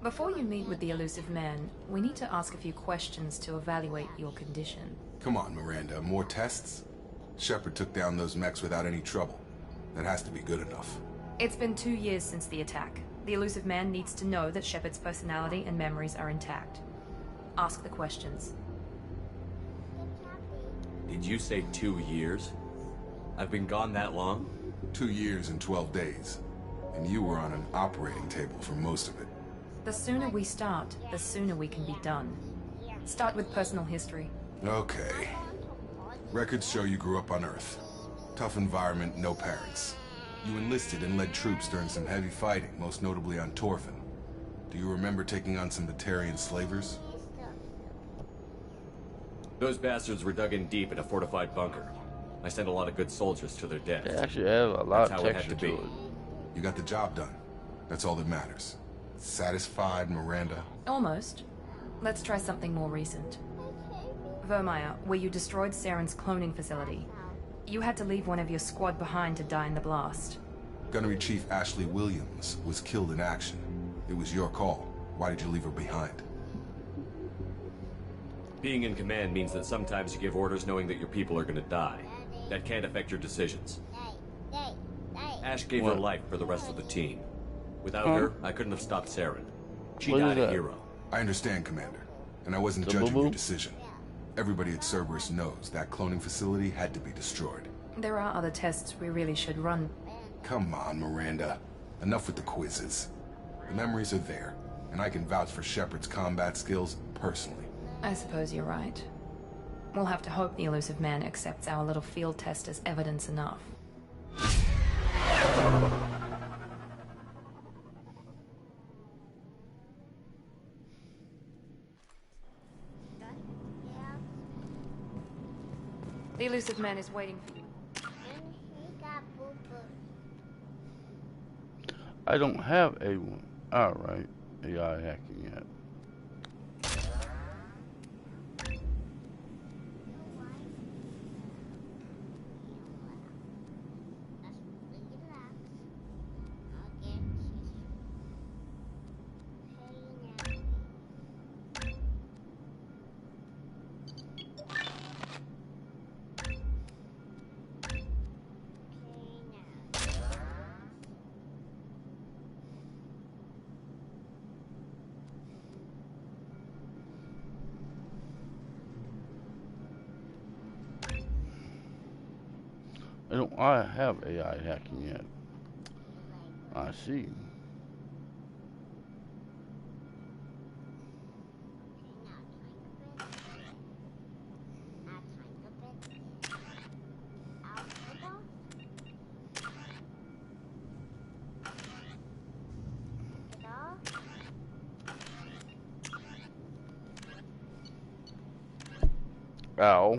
Before you meet with the elusive man, we need to ask a few questions to evaluate your condition. Come on, Miranda. More tests? Shepard took down those mechs without any trouble. That has to be good enough. It's been 2 years since the attack. The elusive man needs to know that Shepard's personality and memories are intact. Ask the questions. Did you say 2 years? I've been gone that long? 2 years and 12 days. And you were on an operating table for most of it. The sooner we start, the sooner we can be done. Start with personal history. Okay. Records show you grew up on Earth. Tough environment, no parents. You enlisted and led troops during some heavy fighting, most notably on Torfin. Do you remember taking on some Batarian slavers? Those bastards were dug in deep in a fortified bunker. I sent a lot of good soldiers to their deaths. They actually have a lot That's of how it had texture to be. to it. You got the job done. That's all that matters. Satisfied, Miranda? Almost. Let's try something more recent. Vermeer, where you destroyed Saren's cloning facility. You had to leave one of your squad behind to die in the blast. Gunnery Chief Ashley Williams was killed in action. It was your call. Why did you leave her behind? Being in command means that sometimes you give orders knowing that your people are gonna die. That can't affect your decisions. Ash gave her life for the rest of the team. Without her, I couldn't have stopped Saren. She died a hero. I understand, Commander. And I wasn't judging your decision. Everybody at Cerberus knows that cloning facility had to be destroyed. There are other tests we really should run. Come on, Miranda. Enough with the quizzes. The memories are there, and I can vouch for Shepard's combat skills personally. I suppose you're right. We'll have to hope the elusive man accepts our little field test as evidence enough. The elusive man is waiting for you. I don't have A1. Alright. AI hacking yet. I have AI hacking yet. I see. Ow.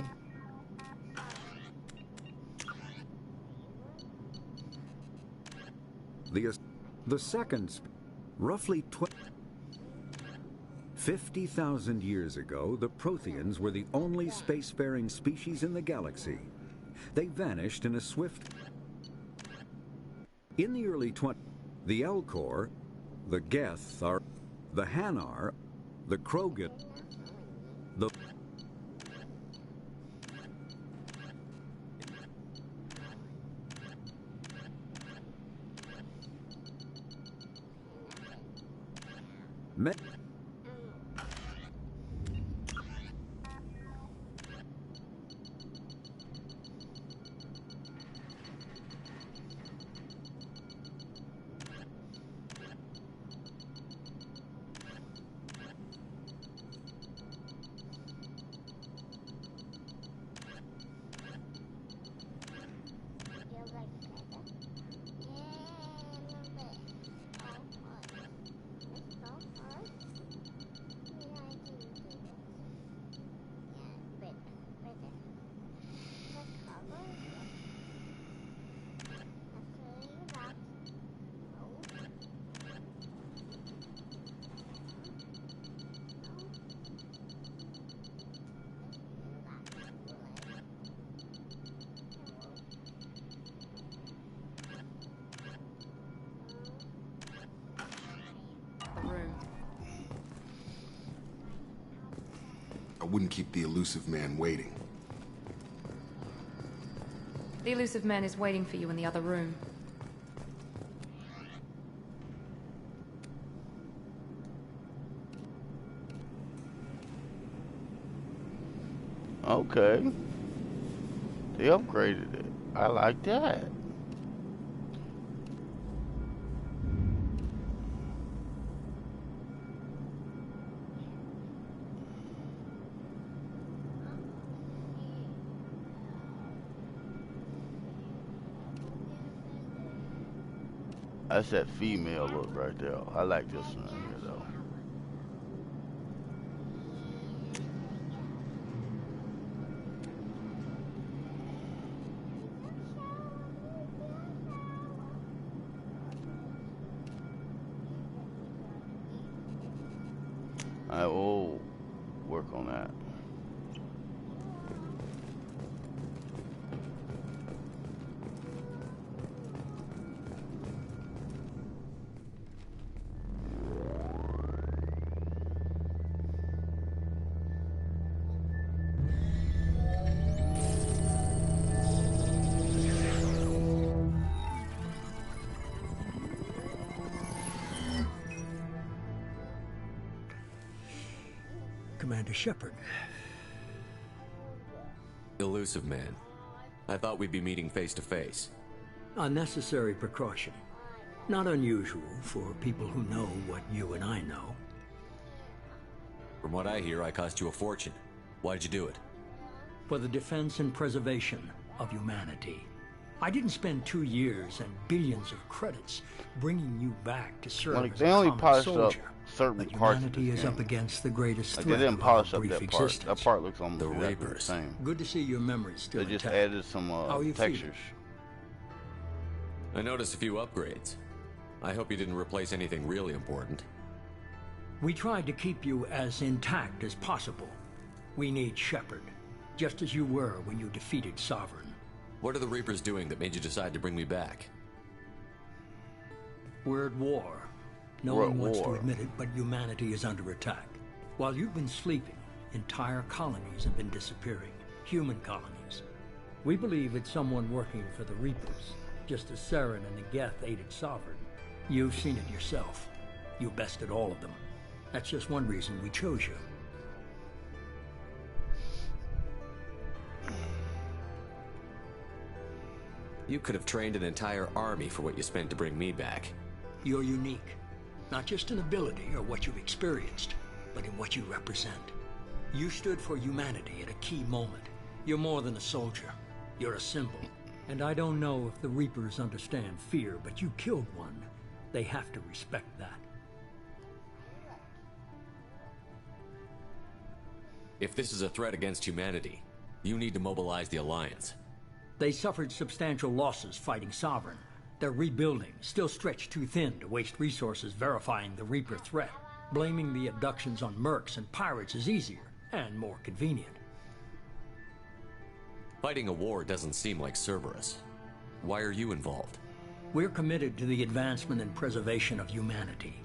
The second, roughly 50,000 years ago, the Protheans were the only spacefaring species in the galaxy. They vanished in a swift... In the early the Elcor, the Geth are... the Hanar, the Krogan, the... I wouldn't keep the elusive man waiting. The elusive man is waiting for you in the other room. Okay. They upgraded it. I like that. That's that female look right there. I like this one here though. I will work on that. Commander Shepard. Elusive man. I thought we'd be meeting face to face. A necessary precaution. Not unusual for people who know what you and I know. From what I hear, I cost you a fortune. Why'd you do it? For the defense and preservation of humanity. I didn't spend 2 years and billions of credits bringing you back to serve Like, as they a only common polished soldier. up certain But parts of humanity this is up game. against the greatest Like, threat they didn't of our polish up brief that part. existence. That part looks almost The exactly the Reapers. same. Good to see your memory's still They just intact. added some How are you textures. feeling? I noticed a few upgrades. I hope you didn't replace anything really important. We tried to keep you as intact as possible. We need Shepard, just as you were when you defeated Sovereign. What are the Reapers doing that made you decide to bring me back? We're at war. No We're one at wants war. to admit it, but humanity is under attack. While you've been sleeping, entire colonies have been disappearing. Human colonies. We believe it's someone working for the Reapers, just as Saren and the Geth aided Sovereign. You've seen it yourself. You bested all of them. That's just one reason we chose you. You could have trained an entire army for what you spent to bring me back. You're unique, not just in ability or what you've experienced, but in what you represent. You stood for humanity at a key moment. You're more than a soldier. You're a symbol. And I don't know if the Reapers understand fear, but you killed one. They have to respect that. If this is a threat against humanity, you need to mobilize the Alliance. They suffered substantial losses fighting Sovereign. They're rebuilding, still stretched too thin to waste resources verifying the Reaper threat. Blaming the abductions on mercs and pirates is easier and more convenient. Fighting a war doesn't seem like Cerberus. Why are you involved? We're committed to the advancement and preservation of humanity.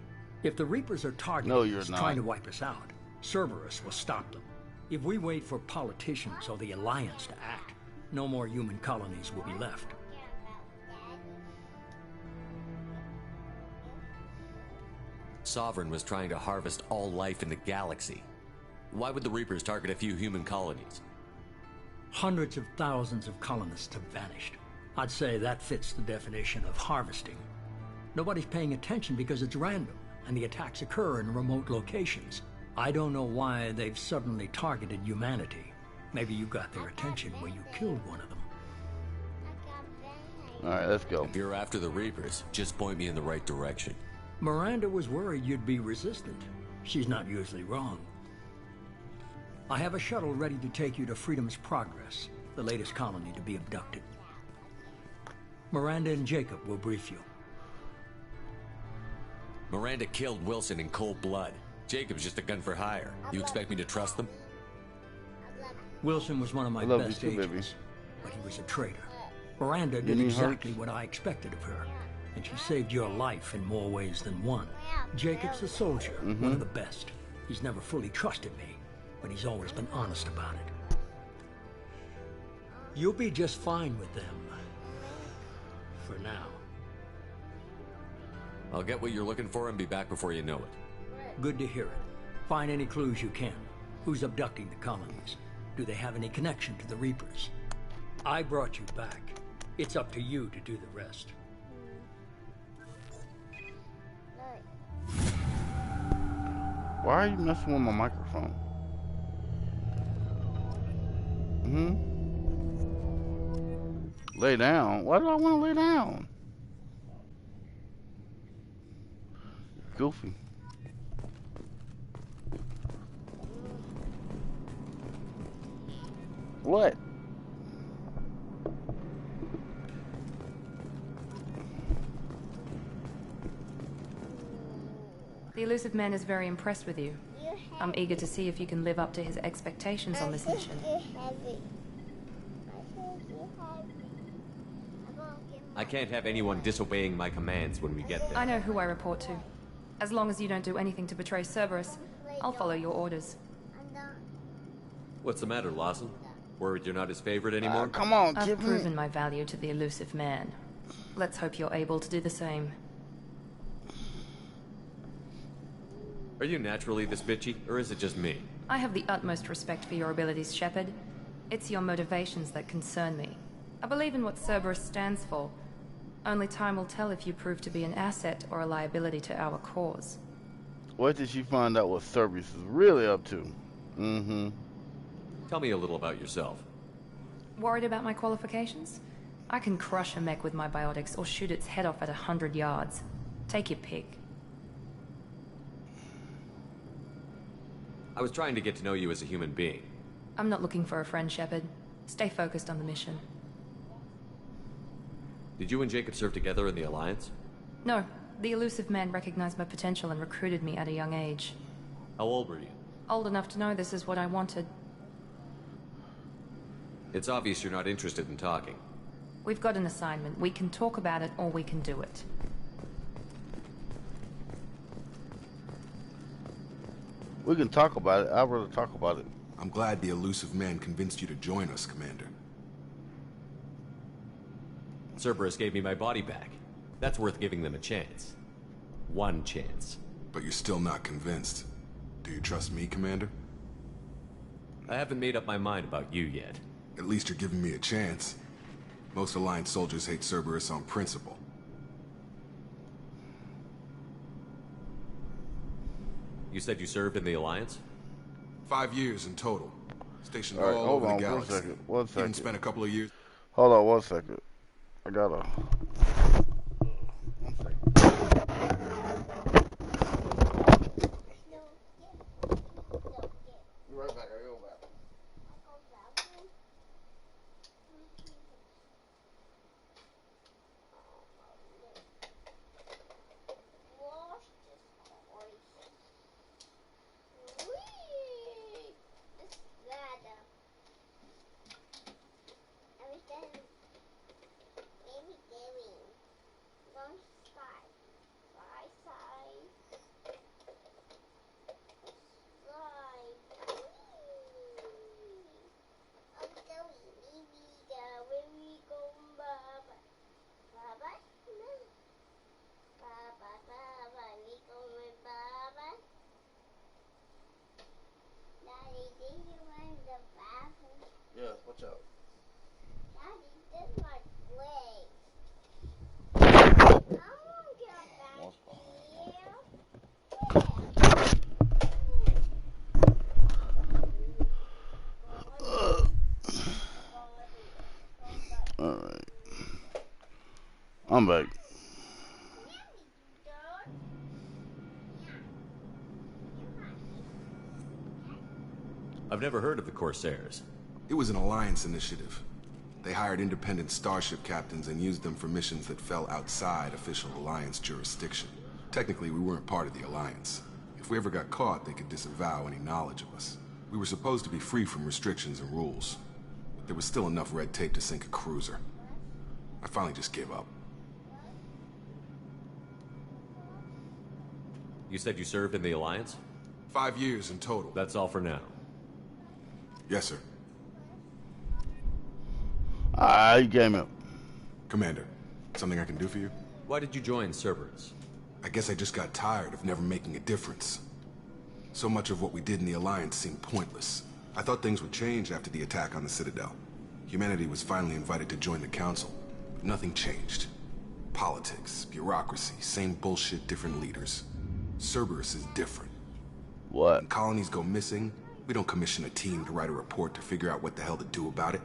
If the Reapers are targeting us, trying to wipe us out, Cerberus will stop them. If we wait for politicians or the Alliance to act, no more human colonies will be left. Sovereign was trying to harvest all life in the galaxy. Why would the Reapers target a few human colonies? Hundreds of thousands of colonists have vanished. I'd say that fits the definition of harvesting. Nobody's paying attention because it's random, and the attacks occur in remote locations. I don't know why they've suddenly targeted humanity. Maybe you got their attention when you killed one of them. Alright, let's go. If you're after the Reapers, just point me in the right direction. Miranda was worried you'd be resistant. She's not usually wrong. I have a shuttle ready to take you to Freedom's Progress, the latest colony to be abducted. Miranda and Jacob will brief you. Miranda killed Wilson in cold blood. Jacob's just a gun for hire. You expect me to trust them? Wilson was one of my best agents, but he was a traitor. Miranda did exactly what I expected of her, and she saved your life in more ways than one. Jacob's a soldier, one of the best. He's never fully trusted me, but he's always been honest about it. You'll be just fine with them. For now. I'll get what you're looking for and be back before you know it. Good to hear it. Find any clues you can. Who's abducting the colonies? Do they have any connection to the Reapers? I brought you back. It's up to you to do the rest. Why are you messing with my microphone? Lay down? Why do I want to lay down? Goofy. What? The elusive man is very impressed with you. I'm eager to see if you can live up to his expectations on this mission. I can't have anyone disobeying my commands when we get there. I know who I report to. As long as you don't do anything to betray Cerberus, I'll follow your orders. What's the matter, Lawson? Worried you're not his favorite anymore? Come on, I've proven my value to the elusive man. Let's hope you're able to do the same. Are you naturally this bitchy, or is it just me? I have the utmost respect for your abilities, Shepard. It's your motivations that concern me. I believe in what Cerberus stands for. Only time will tell if you prove to be an asset or a liability to our cause. What did she find out what Cerberus is really up to? Tell me a little about yourself. Worried about my qualifications? I can crush a mech with my biotics or shoot its head off at 100 yards. Take your pick. I was trying to get to know you as a human being. I'm not looking for a friend, Shepard. Stay focused on the mission. Did you and Jacob serve together in the Alliance? No. The elusive man recognized my potential and recruited me at a young age. How old were you? Old enough to know this is what I wanted. It's obvious you're not interested in talking. We've got an assignment. We can talk about it or we can do it. We can talk about it. I'd rather talk about it. I'm glad the elusive man convinced you to join us, Commander. Cerberus gave me my body back. That's worth giving them a chance. One chance. But you're still not convinced. Do you trust me, Commander? I haven't made up my mind about you yet. At least you're giving me a chance. Most Alliance soldiers hate Cerberus on principle. You said you served in the Alliance? 5 years in total. Stationed All right, all hold over on the galaxy. 1 second. 1 second. Even spent a couple of years. Hold on 1 second. I gotta. 1 second. Be right back. I go back. Yes, watch out. Daddy, this is my way. Alright. I'm back. I've never heard of the Corsairs. It was an Alliance initiative. They hired independent starship captains and used them for missions that fell outside official Alliance jurisdiction. Technically, we weren't part of the Alliance. If we ever got caught, they could disavow any knowledge of us. We were supposed to be free from restrictions and rules. But there was still enough red tape to sink a cruiser. I finally just gave up. You said you served in the Alliance? 5 years in total. That's all for now. Yes, sir. You gave me up. Commander, something I can do for you? Why did you join Cerberus? I guess I just got tired of never making a difference. So much of what we did in the Alliance seemed pointless. I thought things would change after the attack on the Citadel. Humanity was finally invited to join the Council, but nothing changed. Politics, bureaucracy, same bullshit, different leaders. Cerberus is different. What? When colonies go missing, we don't commission a team to write a report to figure out what the hell to do about it.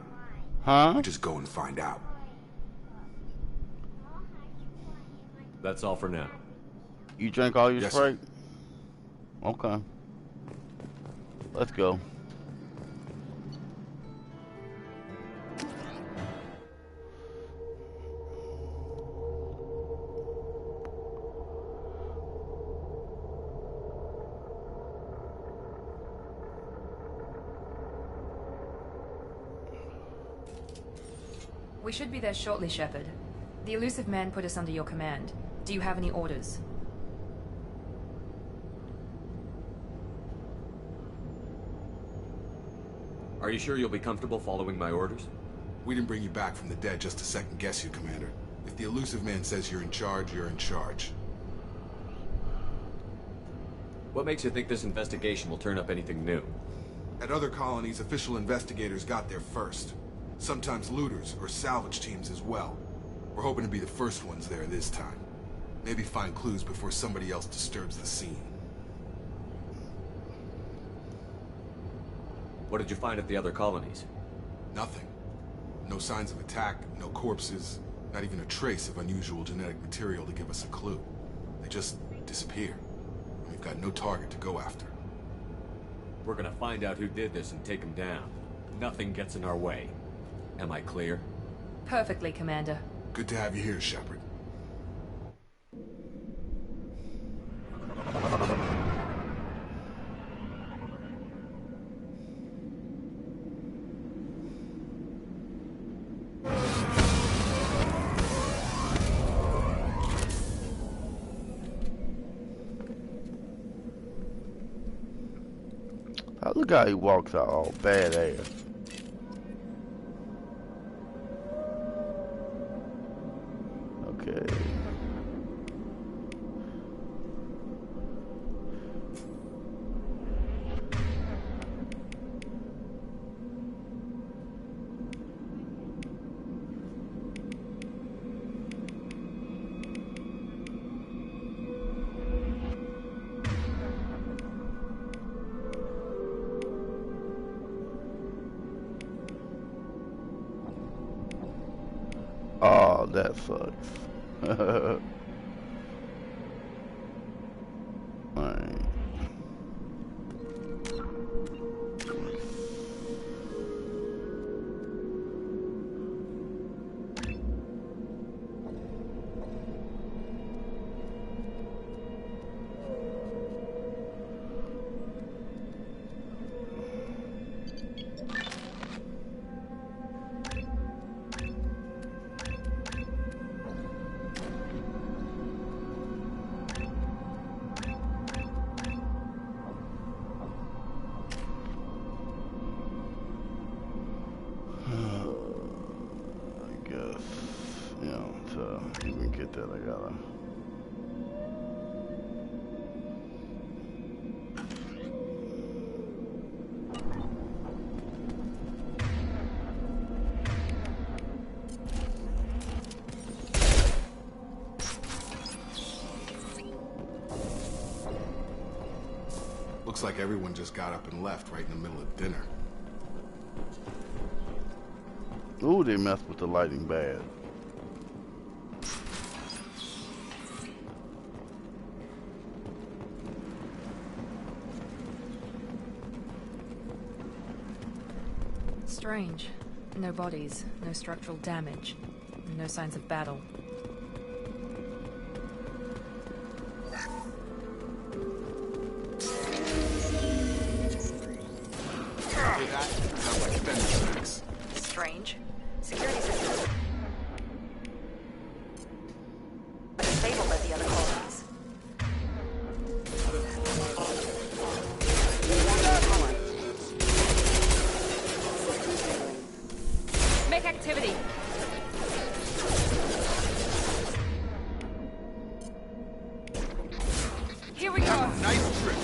Huh? We just go and find out. That's all for now. You drank all your Yes, Sprite? Okay. Let's go. We should be there shortly, Shepard. The elusive man put us under your command. Do you have any orders? Are you sure you'll be comfortable following my orders? We didn't bring you back from the dead just to second guess you, Commander. If the elusive man says you're in charge, you're in charge. What makes you think this investigation will turn up anything new? At other colonies, official investigators got there first. Sometimes looters or salvage teams as well. We're hoping to be the first ones there this time. Maybe find clues before somebody else disturbs the scene. What did you find at the other colonies? Nothing. No signs of attack, no corpses, not even a trace of unusual genetic material to give us a clue. They just disappear. And we've got no target to go after. We're gonna find out who did this and take him down. Nothing gets in our way. Am I clear? Perfectly, Commander. Good to have you here, Shepard. Look how he walks out all badass. Okay. that sucks. Alright. Even get that, I gotta. Looks like everyone just got up and left right in the middle of dinner. Ooh, they messed with the lighting bad. Strange. No bodies, no structural damage, no signs of battle. Strange. Security systems disabled at the other colonies. Make activity. Here we go. Nice trip.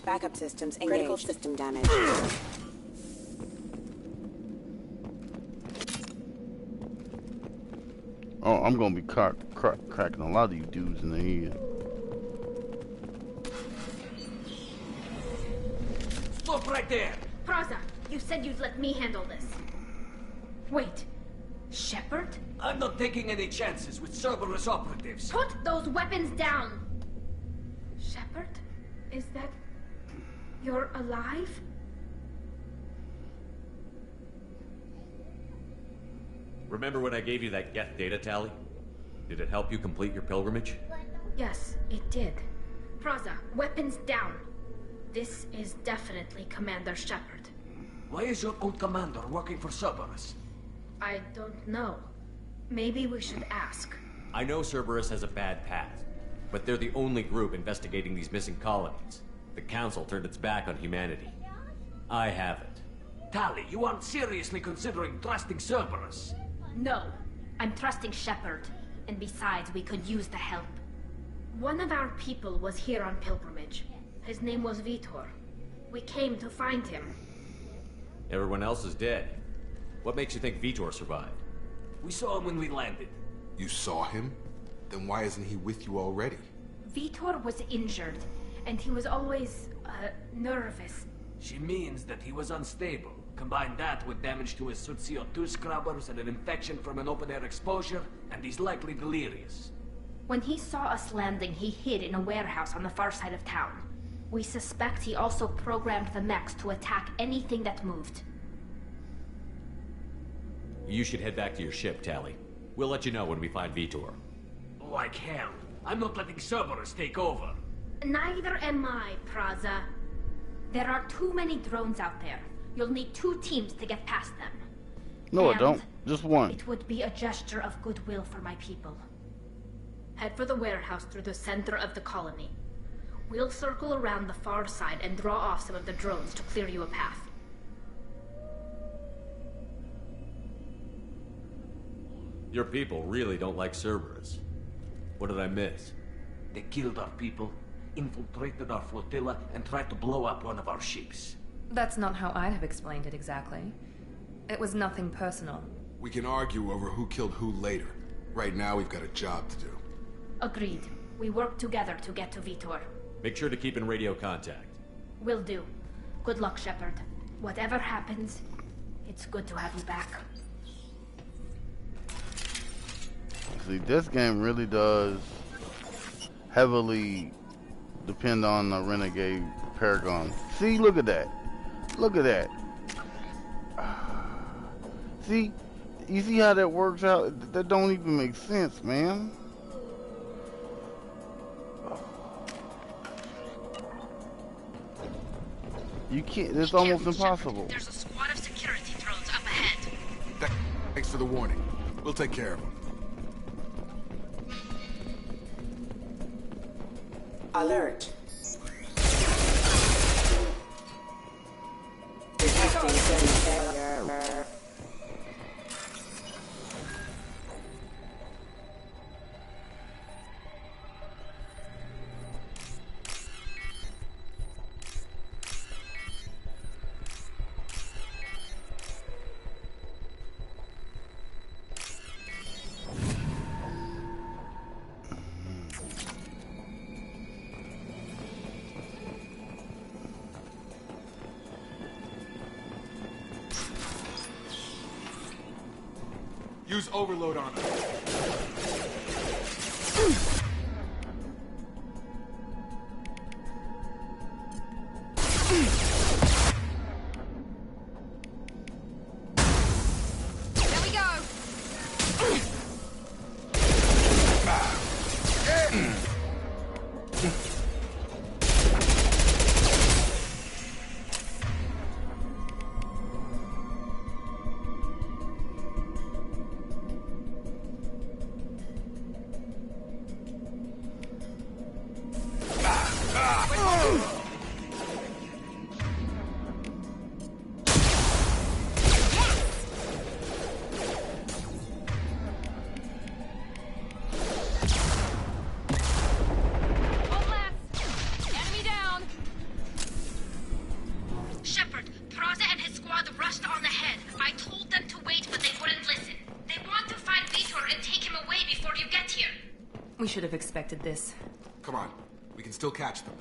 Backup systems engaged. Critical system damage. Oh, I'm gonna be cracking a lot of these dudes in the head. Stop right there! Praza, you said you'd let me handle this. Wait, Shepard? I'm not taking any chances with Cerberus operatives. Put those weapons down! Shepard? Is that... You're alive? Remember when I gave you that Geth data tally? Did it help you complete your pilgrimage? Yes, it did. Praza, weapons down. This is definitely Commander Shepard. Why is your old commander working for Cerberus? I don't know. Maybe we should ask. I know Cerberus has a bad past, but they're the only group investigating these missing colonies. The Council turned its back on humanity. I haven't. Tali, you aren't seriously considering trusting Cerberus? No, I'm trusting Shepard. And besides, we could use the help. One of our people was here on pilgrimage. His name was Vitor. We came to find him. Everyone else is dead. What makes you think Vitor survived? We saw him when we landed. You saw him? Then why isn't he with you already? Vitor was injured, and he was always, nervous. She means that he was unstable. Combine that with damage to his suit CO2 scrubbers and an infection from an open-air exposure, and he's likely delirious. When he saw us landing, he hid in a warehouse on the far side of town. We suspect he also programmed the mechs to attack anything that moved. You should head back to your ship, Tali. We'll let you know when we find Vitor. Like hell. I'm not letting Cerberus take over. Neither am I, Praza. There are too many drones out there. You'll need 2 teams to get past them. No, And I don't. Just one. It would be a gesture of goodwill for my people. Head for the warehouse through the center of the colony. We'll circle around the far side and draw off some of the drones to clear you a path. Your people really don't like Cerberus. What did I miss? They killed our people, infiltrated our flotilla, and tried to blow up one of our ships. That's not how I'd have explained it exactly. It was nothing personal. We can argue over who killed who later. Right now, we've got a job to do. Agreed. We work together to get to Vitor. Make sure to keep in radio contact. Will do. Good luck, Shepard. Whatever happens, it's good to have you back. See, this game really does heavily depend on the Renegade Paragon. See, look at that. Look at that. See, you see how that works out? That don't even make sense, man. You can't, it's almost impossible. There's a squad of security drones up ahead. Thanks for the warning. We'll take care of them. Alert. Detecting failure. Use overload on them. There we go. We should have expected this. Come on, we can still catch them.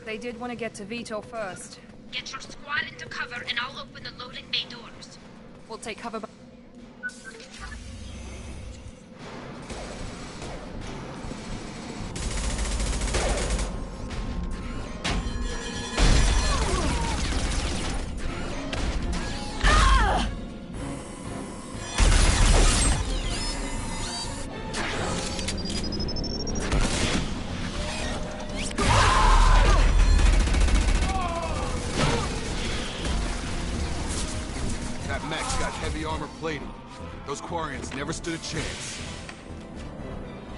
They did want to get to Vitor first. Get your squad into cover and I'll open the loading bay doors. We'll take cover by... Those Quarians never stood a chance.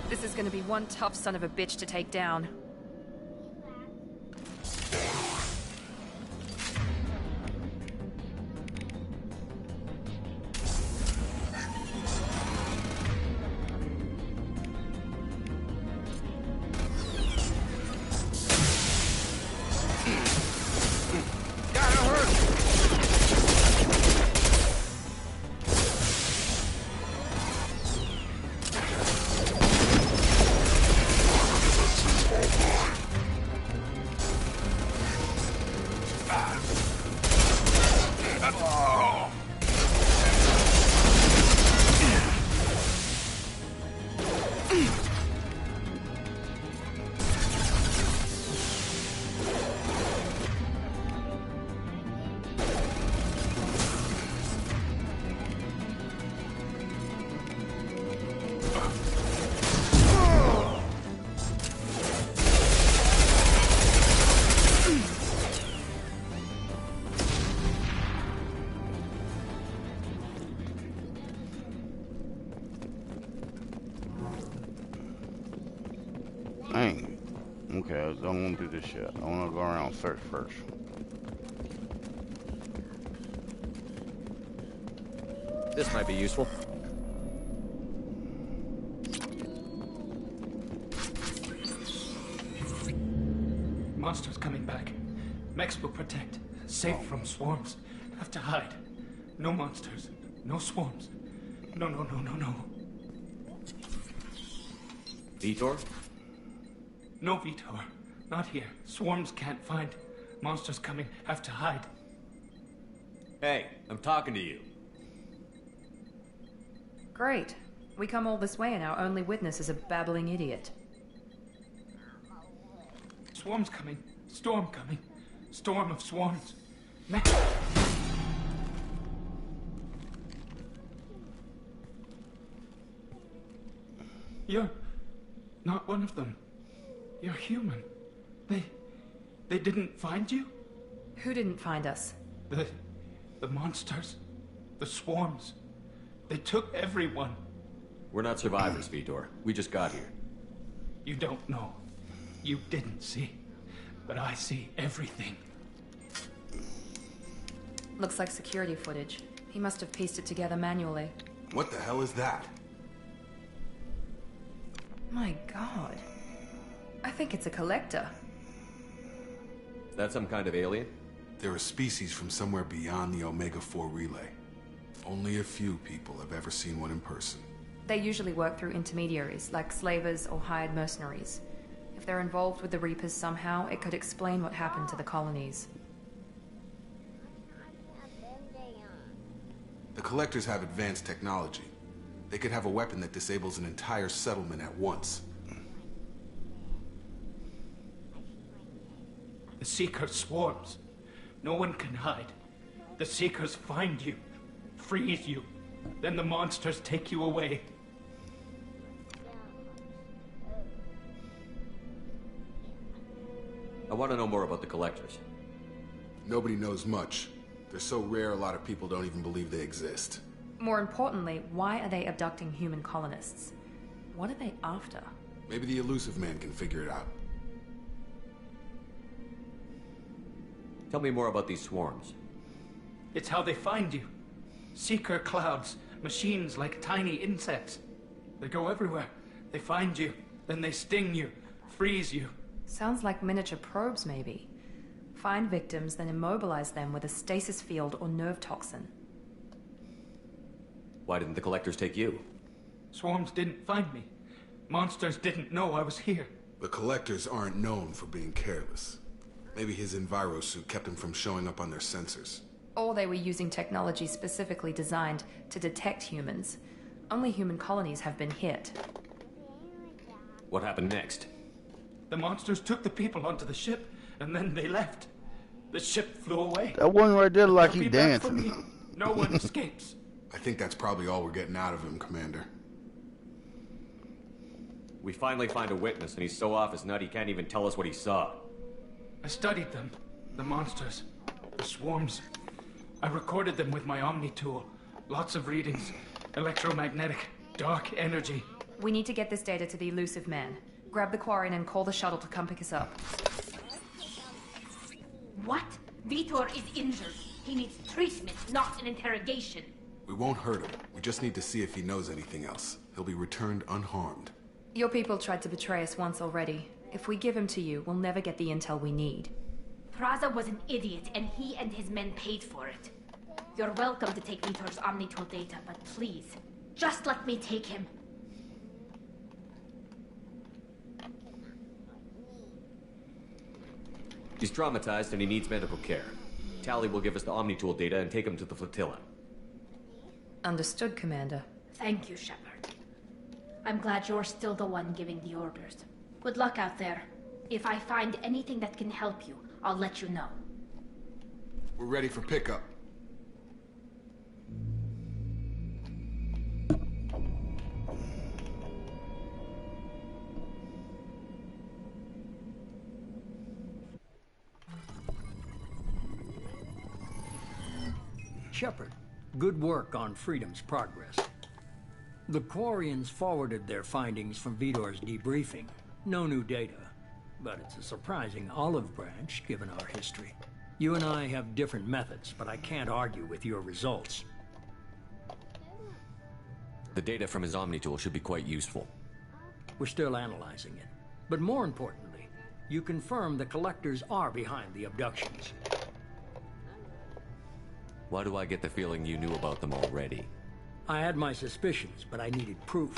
This is gonna be one tough son of a bitch to take down. don't want to do this yet. I want to go around and search first. This might be useful. Monsters coming back. Mechs will protect. Safe from swarms. Have to hide. No monsters. No swarms. No. Vitor? No, Vitor. Not here. Swarms can't find. Monsters coming. Have to hide. Hey, I'm talking to you. Great. We come all this way and our only witness is a babbling idiot. Swarms coming. Storm coming. Storm of swarms. You're not one of them. You're human. They didn't find you? Who didn't find us? The monsters. The swarms. They took everyone. We're not survivors, Vitor. We just got here. You don't know. You didn't see. But I see everything. Looks like security footage. He must have pieced it together manually. What the hell is that? My god. I think it's a collector. Is that some kind of alien? They're a species from somewhere beyond the Omega-4 relay. Only a few people have ever seen one in person. They usually work through intermediaries, like slavers or hired mercenaries. If they're involved with the Reapers somehow, it could explain what happened to the colonies. The collectors have advanced technology. They could have a weapon that disables an entire settlement at once. The Seeker swarms. No one can hide. The Seekers find you, freeze you, then the monsters take you away. I want to know more about the collectors. Nobody knows much. They're so rare, a lot of people don't even believe they exist. More importantly, why are they abducting human colonists? What are they after? Maybe the elusive man can figure it out. Tell me more about these swarms. It's how they find you. Seeker clouds, machines like tiny insects. They go everywhere. They find you, then they sting you, freeze you. Sounds like miniature probes, maybe. Find victims, then immobilize them with a stasis field or nerve toxin. Why didn't the collectors take you? Swarms didn't find me. Monsters didn't know I was here. The collectors aren't known for being careless. Maybe his envirosuit kept him from showing up on their sensors. Or they were using technology specifically designed to detect humans. Only human colonies have been hit. What happened next? The monsters took the people onto the ship, and then they left. The ship flew away. That one right there like They'll he be back for dancing. me. No one escapes. I think that's probably all we're getting out of him, Commander. We finally find a witness, and he's so off his nut he can't even tell us what he saw. I studied them. The monsters. The swarms. I recorded them with my Omni tool. Lots of readings. Electromagnetic. Dark energy. We need to get this data to the elusive man. Grab the Quarian and call the shuttle to come pick us up. What? Vitor is injured. He needs treatment, not an interrogation. We won't hurt him. We just need to see if he knows anything else. He'll be returned unharmed. Your people tried to betray us once already. If we give him to you, we'll never get the intel we need. Praza was an idiot, and he and his men paid for it. You're welcome to take Vitor's Omnitool data, but please, just let me take him. He's traumatized and he needs medical care. Tally will give us the Omnitool data and take him to the flotilla. Understood, Commander. Thank you, Shepard. I'm glad you're still the one giving the orders. Good luck out there. If I find anything that can help you, I'll let you know. We're ready for pickup. Shepard, good work on Freedom's progress. The Quarians forwarded their findings from Vitor's debriefing. No new data. but it's a surprising olive branch given our history. You and I have different methods, but I can't argue with your results. The data from his Omni tool should be quite useful. We're still analyzing it. But more importantly, you confirm the collectors are behind the abductions. Why do I get the feeling you knew about them already? I had my suspicions, but I needed proof.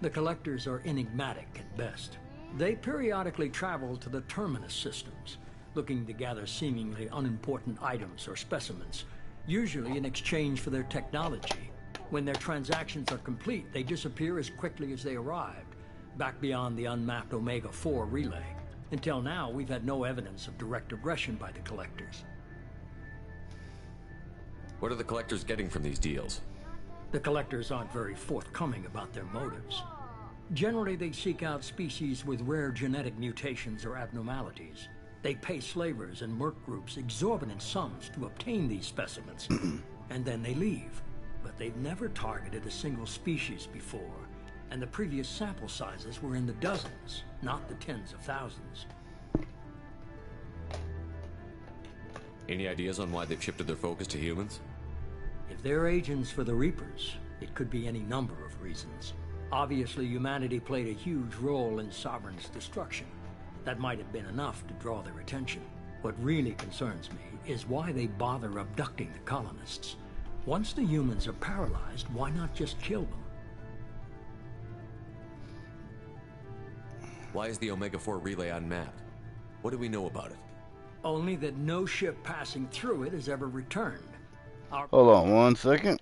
The collectors are enigmatic at best. They periodically travel to the terminus systems, looking to gather seemingly unimportant items or specimens, usually in exchange for their technology. When their transactions are complete, they disappear as quickly as they arrived, back beyond the unmapped Omega-4 relay. Until now, we've had no evidence of direct aggression by the collectors. What are the collectors getting from these deals? The collectors aren't very forthcoming about their motives. Generally, they seek out species with rare genetic mutations or abnormalities. They pay slavers and merc groups exorbitant sums to obtain these specimens, and then they leave. But they've never targeted a single species before, and the previous sample sizes were in the dozens, not the tens of thousands. Any ideas on why they've shifted their focus to humans? If they're agents for the Reapers, it could be any number of reasons. Obviously, humanity played a huge role in Sovereign's destruction. That might have been enough to draw their attention. What really concerns me is why they bother abducting the colonists. Once the humans are paralyzed, why not just kill them? Why is the Omega-4 relay unmapped? What do we know about it? Only that no ship passing through it has ever returned. Hold on 1 second.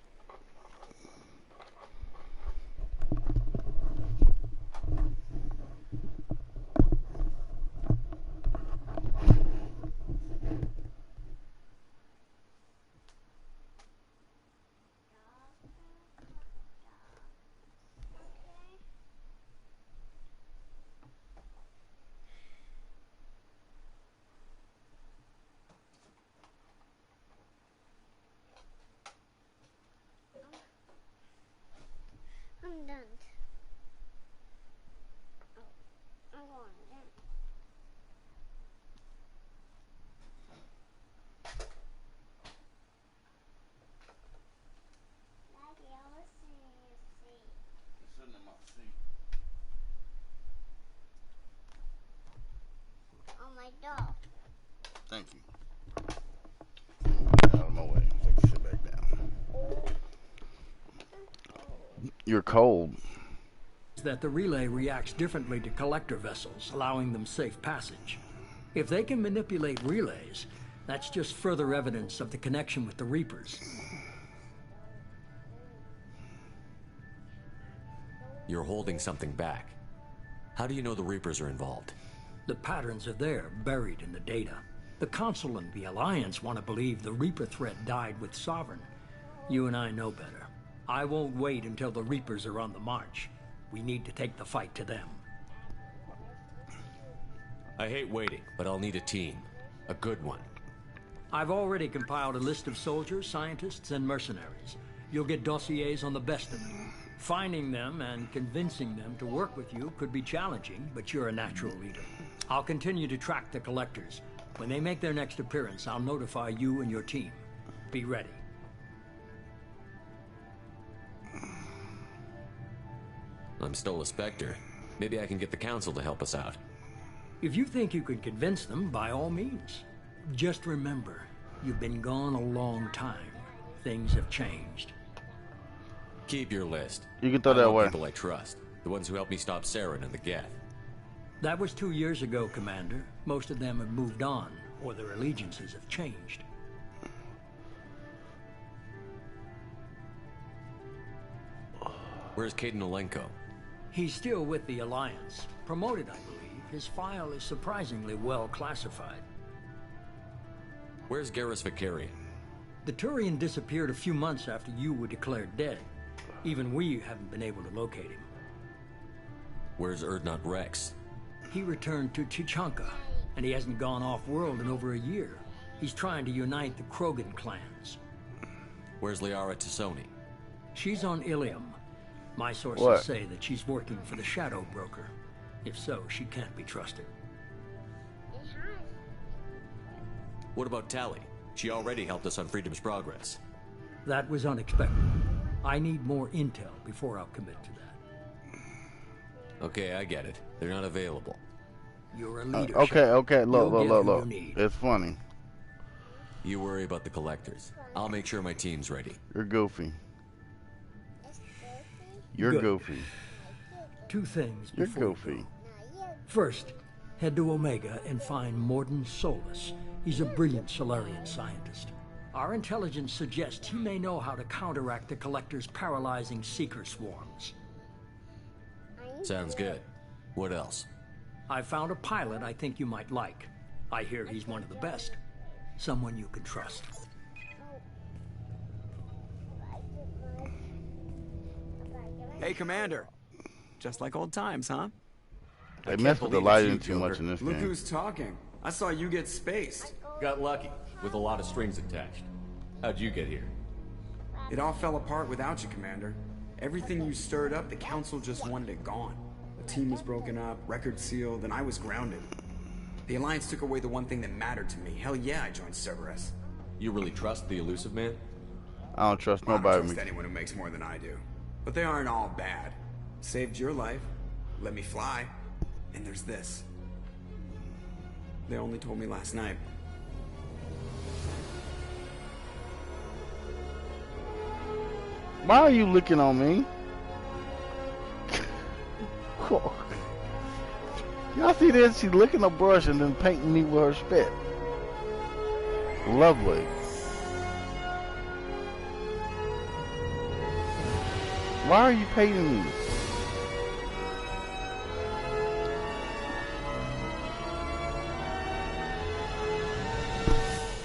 I'm done. Oh, I'm going down. Daddy, I was sitting in your seat. You're sitting in my seat. On my dog. Thank you. Get out of my way. So I can sit back down. You're cold. That the relay reacts differently to collector vessels, allowing them safe passage. If they can manipulate relays, that's just further evidence of the connection with the Reapers. You're holding something back. How do you know the Reapers are involved? The patterns are there, buried in the data. The Council and the Alliance want to believe the Reaper threat died with Sovereign. You and I know better. I won't wait until the Reapers are on the march. We need to take the fight to them. I hate waiting, but I'll need a team. A good one. I've already compiled a list of soldiers, scientists, and mercenaries. You'll get dossiers on the best of them. Finding them and convincing them to work with you could be challenging, but you're a natural leader. I'll continue to track the collectors. When they make their next appearance, I'll notify you and your team. Be ready. I'm still a Spectre. Maybe I can get the Council to help us out. If you think you can convince them, by all means. Just remember, you've been gone a long time. Things have changed. Keep your list. You can throw that away. People I trust. The ones who helped me stop Saren and the Geth. That was 2 years ago, Commander. Most of them have moved on, or their allegiances have changed. Where's Caden Olenko? He's still with the Alliance. Promoted, I believe. His file is surprisingly well classified. Where's Garrus Vicarian? The Turian disappeared a few months after you were declared dead. Even we haven't been able to locate him. Where's Urdnot Rex? He returned to Chichanka, and he hasn't gone off-world in over a year. He's trying to unite the Krogan clans. Where's Liara Tassoni? She's on Ilium. My sources say that she's working for the Shadow Broker. If so, she can't be trusted. What about Tally? She already helped us on Freedom's Progress. That was unexpected. I need more intel before I'll commit to that. Okay, I get it. They're not available. You're a leader. Okay, look. You need. It's funny. You worry about the collectors. I'll make sure my team's ready. You're goofy. You're Good. goofy. 2 things You're before you goofy. go. First, head to Omega and find Morden Solus. He's a brilliant Solarian scientist. Our intelligence suggests he may know how to counteract the Collector's paralyzing Seeker swarms. Sounds good. What else? I found a pilot I think you might like. I hear he's one of the best. Someone you can trust. Hey, Commander. Just like old times, huh? They mess with the lighting too much in this Look game. who's talking. I saw you get spaced. Got lucky, with a lot of strings attached. How'd you get here? It all fell apart without you, Commander. Everything you stirred up, the Council just wanted it gone. The team was broken up, record sealed, and I was grounded. The Alliance took away the one thing that mattered to me. Hell yeah, I joined Cerberus. You really trust the Elusive Man? I don't trust I nobody. don't trust anyone who makes more than I do. But they aren't all bad. Saved your life, let me fly, and there's this. They only told me last night. Why are you licking on me? Y'all see this? She's licking a brush and then painting me with her spit. Lovely. Why are you painting me?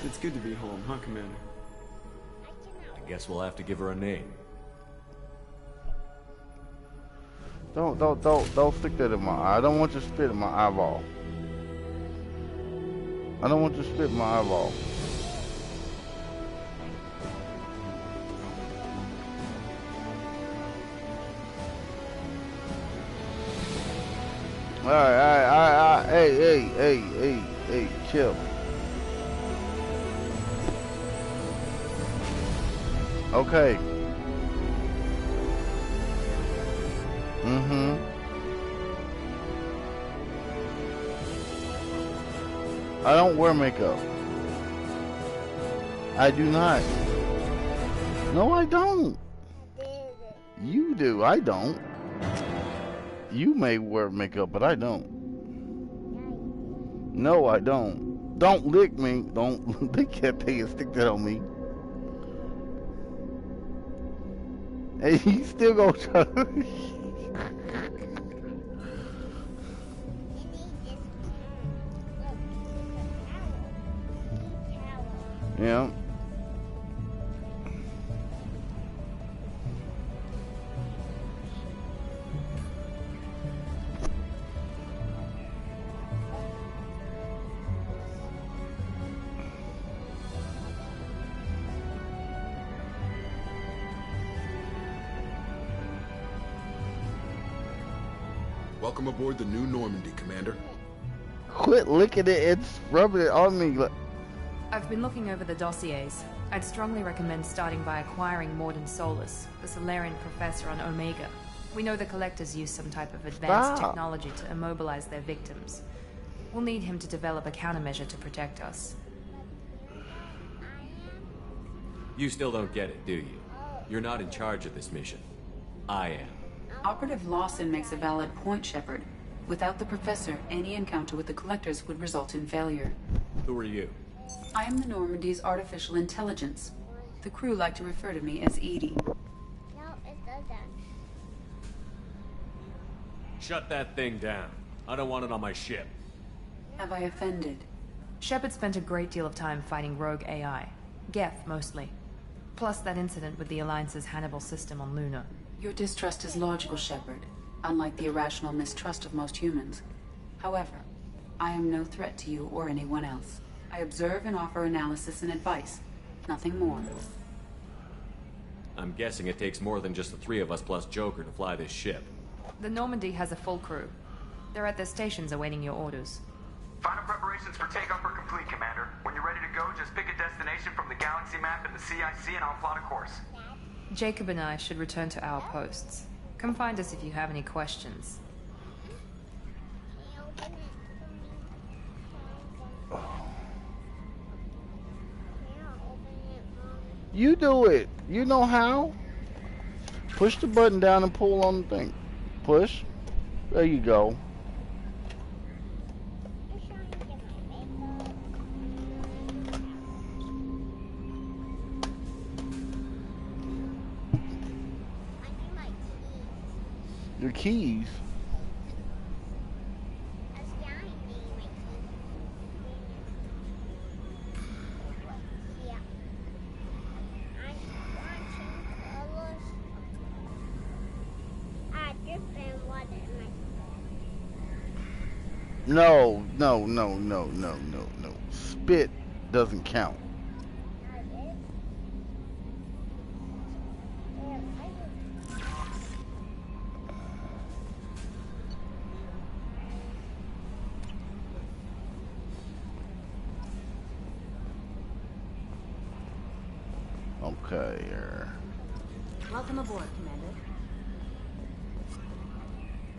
It's good to be home, huh, Commander? I guess we'll have to give her a name. Don't stick that in my eye. I don't want you to spit in my eyeball. I don't want you to spit in my eyeball. Alright, hey, chill. Okay. I don't wear makeup. I do not. No, I don't. You do. I don't. You may wear makeup, but I don't. No, I don't. Don't lick me. Don't. They can't take and stick that on me. Hey, you still gonna try. Yeah. Welcome aboard the New Normandy, Commander. Quit licking it. It's rubbing it on me. I've been looking over the dossiers. I'd strongly recommend starting by acquiring Morden Solus, the Solarian professor on Omega. We know the Collectors use some type of advanced technology to immobilize their victims. We'll need him to develop a countermeasure to protect us. You still don't get it, do you? You're not in charge of this mission. I am. Operative Lawson makes a valid point, Shepard. Without the Professor, any encounter with the Collectors would result in failure. Who are you? I am the Normandy's artificial intelligence. The crew like to refer to me as Edie. No, it doesn't. Shut that thing down. I don't want it on my ship. Have I offended? Shepard spent a great deal of time fighting rogue AI. Geth, mostly. Plus that incident with the Alliance's Hannibal system on Luna. Your distrust is logical, Shepard, unlike the irrational mistrust of most humans. However, I am no threat to you or anyone else. I observe and offer analysis and advice. Nothing more. I'm guessing it takes more than just the 3 of us plus Joker to fly this ship. The Normandy has a full crew. They're at their stations awaiting your orders. Final preparations for takeoff are complete, Commander. When you're ready to go, just pick a destination from the galaxy map and the CIC and I'll plot a course. Jacob and I should return to our posts. Come find us if you have any questions. You do it. You know how. Push the button down and pull on the thing. Push. There you go. Your keys. No. Spit doesn't count. Okay. Welcome aboard, Commander.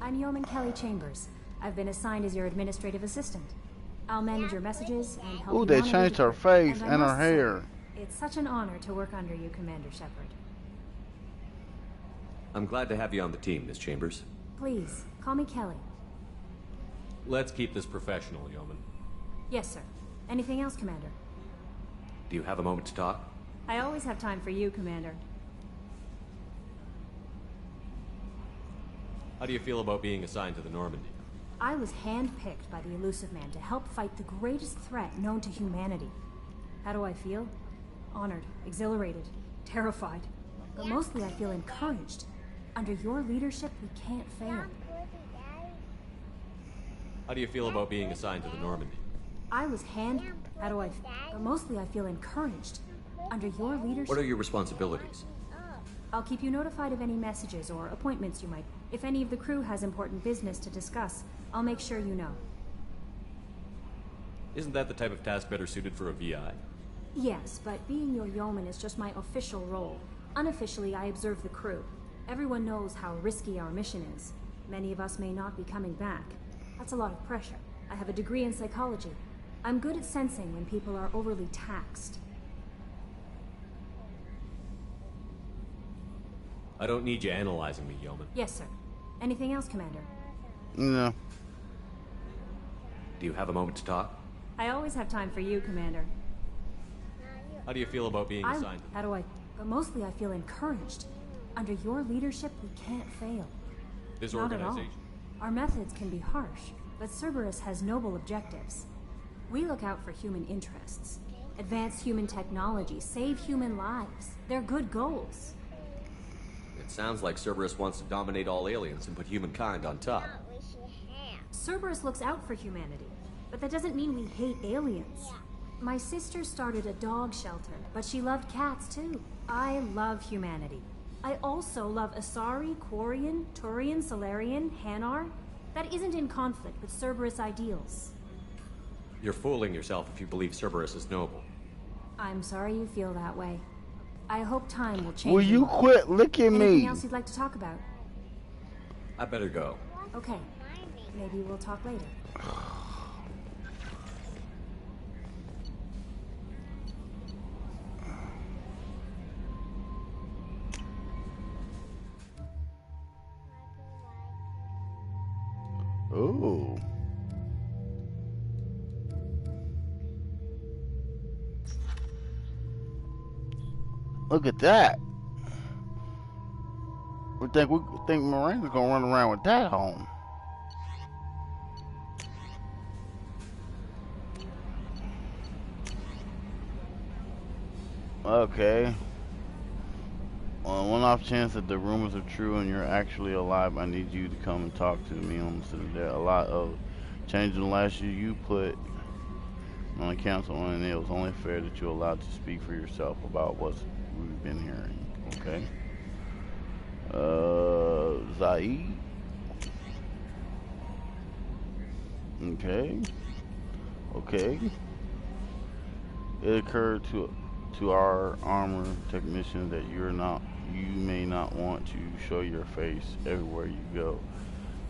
I'm Yeoman Kelly Chambers. I've been assigned as your administrative assistant. I'll manage your messages and help you Ooh, they monitor changed the her crew. face I and her must say, hair. It's such an honor to work under you, Commander Shepard. I'm glad to have you on the team, Miss Chambers. Please, call me Kelly. Let's keep this professional, Yeoman. Yes, sir. Anything else, Commander? Do you have a moment to talk? I always have time for you, Commander. How do you feel about being assigned to the Normandy? I was handpicked by the Elusive Man to help fight the greatest threat known to humanity. How do I feel? Honored, exhilarated, terrified. But mostly I feel encouraged. Under your leadership, we can't fail. How do you feel about being assigned to the Normandy? I was but mostly I feel encouraged. Under your leadership... What are your responsibilities? I'll keep you notified of any messages or appointments you might... If any of the crew has important business to discuss, I'll make sure you know. Isn't that the type of task better suited for a VI? Yes, but being your yeoman is just my official role. Unofficially, I observe the crew. Everyone knows how risky our mission is. Many of us may not be coming back. That's a lot of pressure. I have a degree in psychology. I'm good at sensing when people are overly taxed. I don't need you analyzing me, Yeoman. Yes, sir. Anything else, Commander? No. Do you have a moment to talk? I always have time for you, Commander. How do you feel about being assigned? But mostly I feel encouraged. Under your leadership, we can't fail. This Not organization? at all. Our methods can be harsh, but Cerberus has noble objectives. We look out for human interests. Advance human technology, save human lives. They're good goals. It sounds like Cerberus wants to dominate all aliens and put humankind on top. Cerberus looks out for humanity, but that doesn't mean we hate aliens. My sister started a dog shelter, but she loved cats too. I love humanity. I also love Asari, Quarian, Turian, Solarian, Hanar. That isn't in conflict with Cerberus ideals. You're fooling yourself if you believe Cerberus is noble. I'm sorry you feel that way. I hope time will change. Will you quit licking me? Anything else you'd like to talk about? I better go. Okay. Maybe we'll talk later. Ooh. Look at that. We think Miranda's gonna run around with that home. Okay. On one off chance that the rumors are true and you're actually alive, I need you to come and talk to me on the Citadel. A lot of change in the last year you put on the council, and it was only fair that you're allowed to speak for yourself about what we've been hearing. Okay. Zaid. Okay. Okay. It occurred to our armor technicians that you may not want to show your face everywhere you go.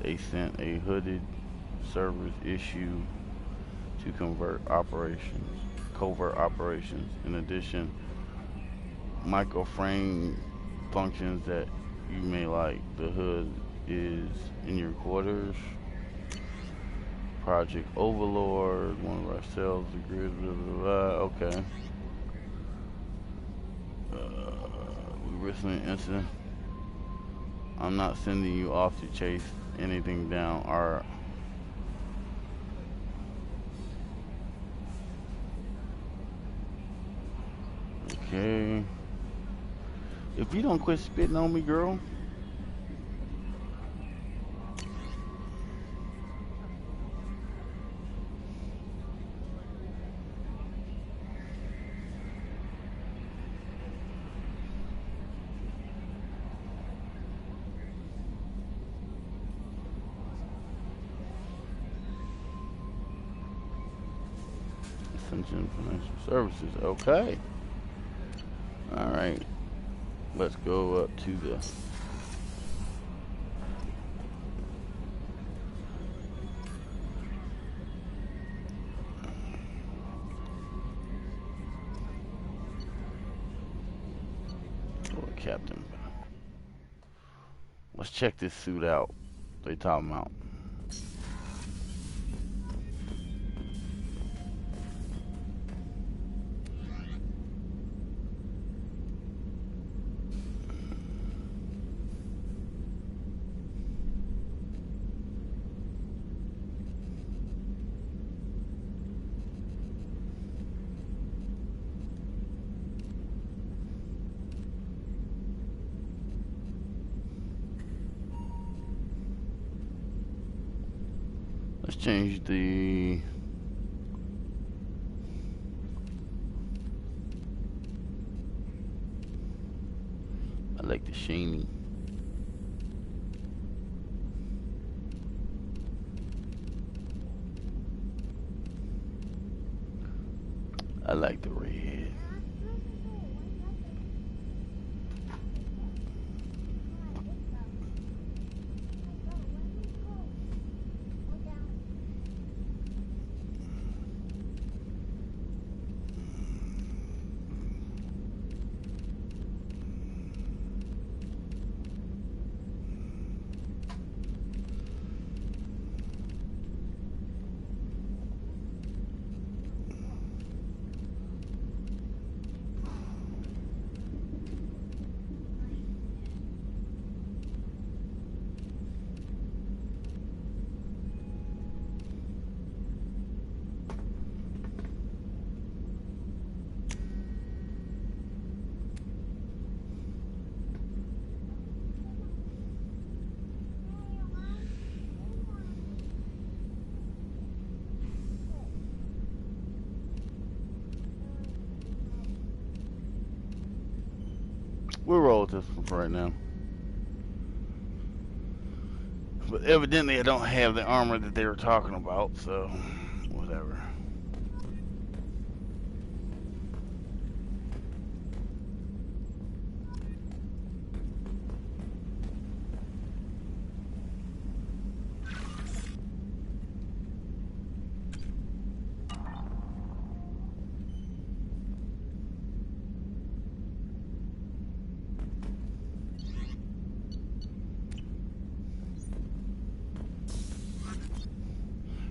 They sent a hooded service issue to covert operations. In addition, microframe functions that you may like. The hood is in your quarters. Project Overlord, one of our cells agrees, blah, blah, blah. Okay. We recently incident. I'm not sending you off to chase anything down. Okay. If you don't quit spitting on me, girl. Ascension Financial Services. Okay. All right. Let's go up to the captain. Let's check this suit out. They talking about. Let's change the I like the shiny. I like the red. We'll roll with this one for right now. But evidently I don't have the armor that they were talking about, so whatever.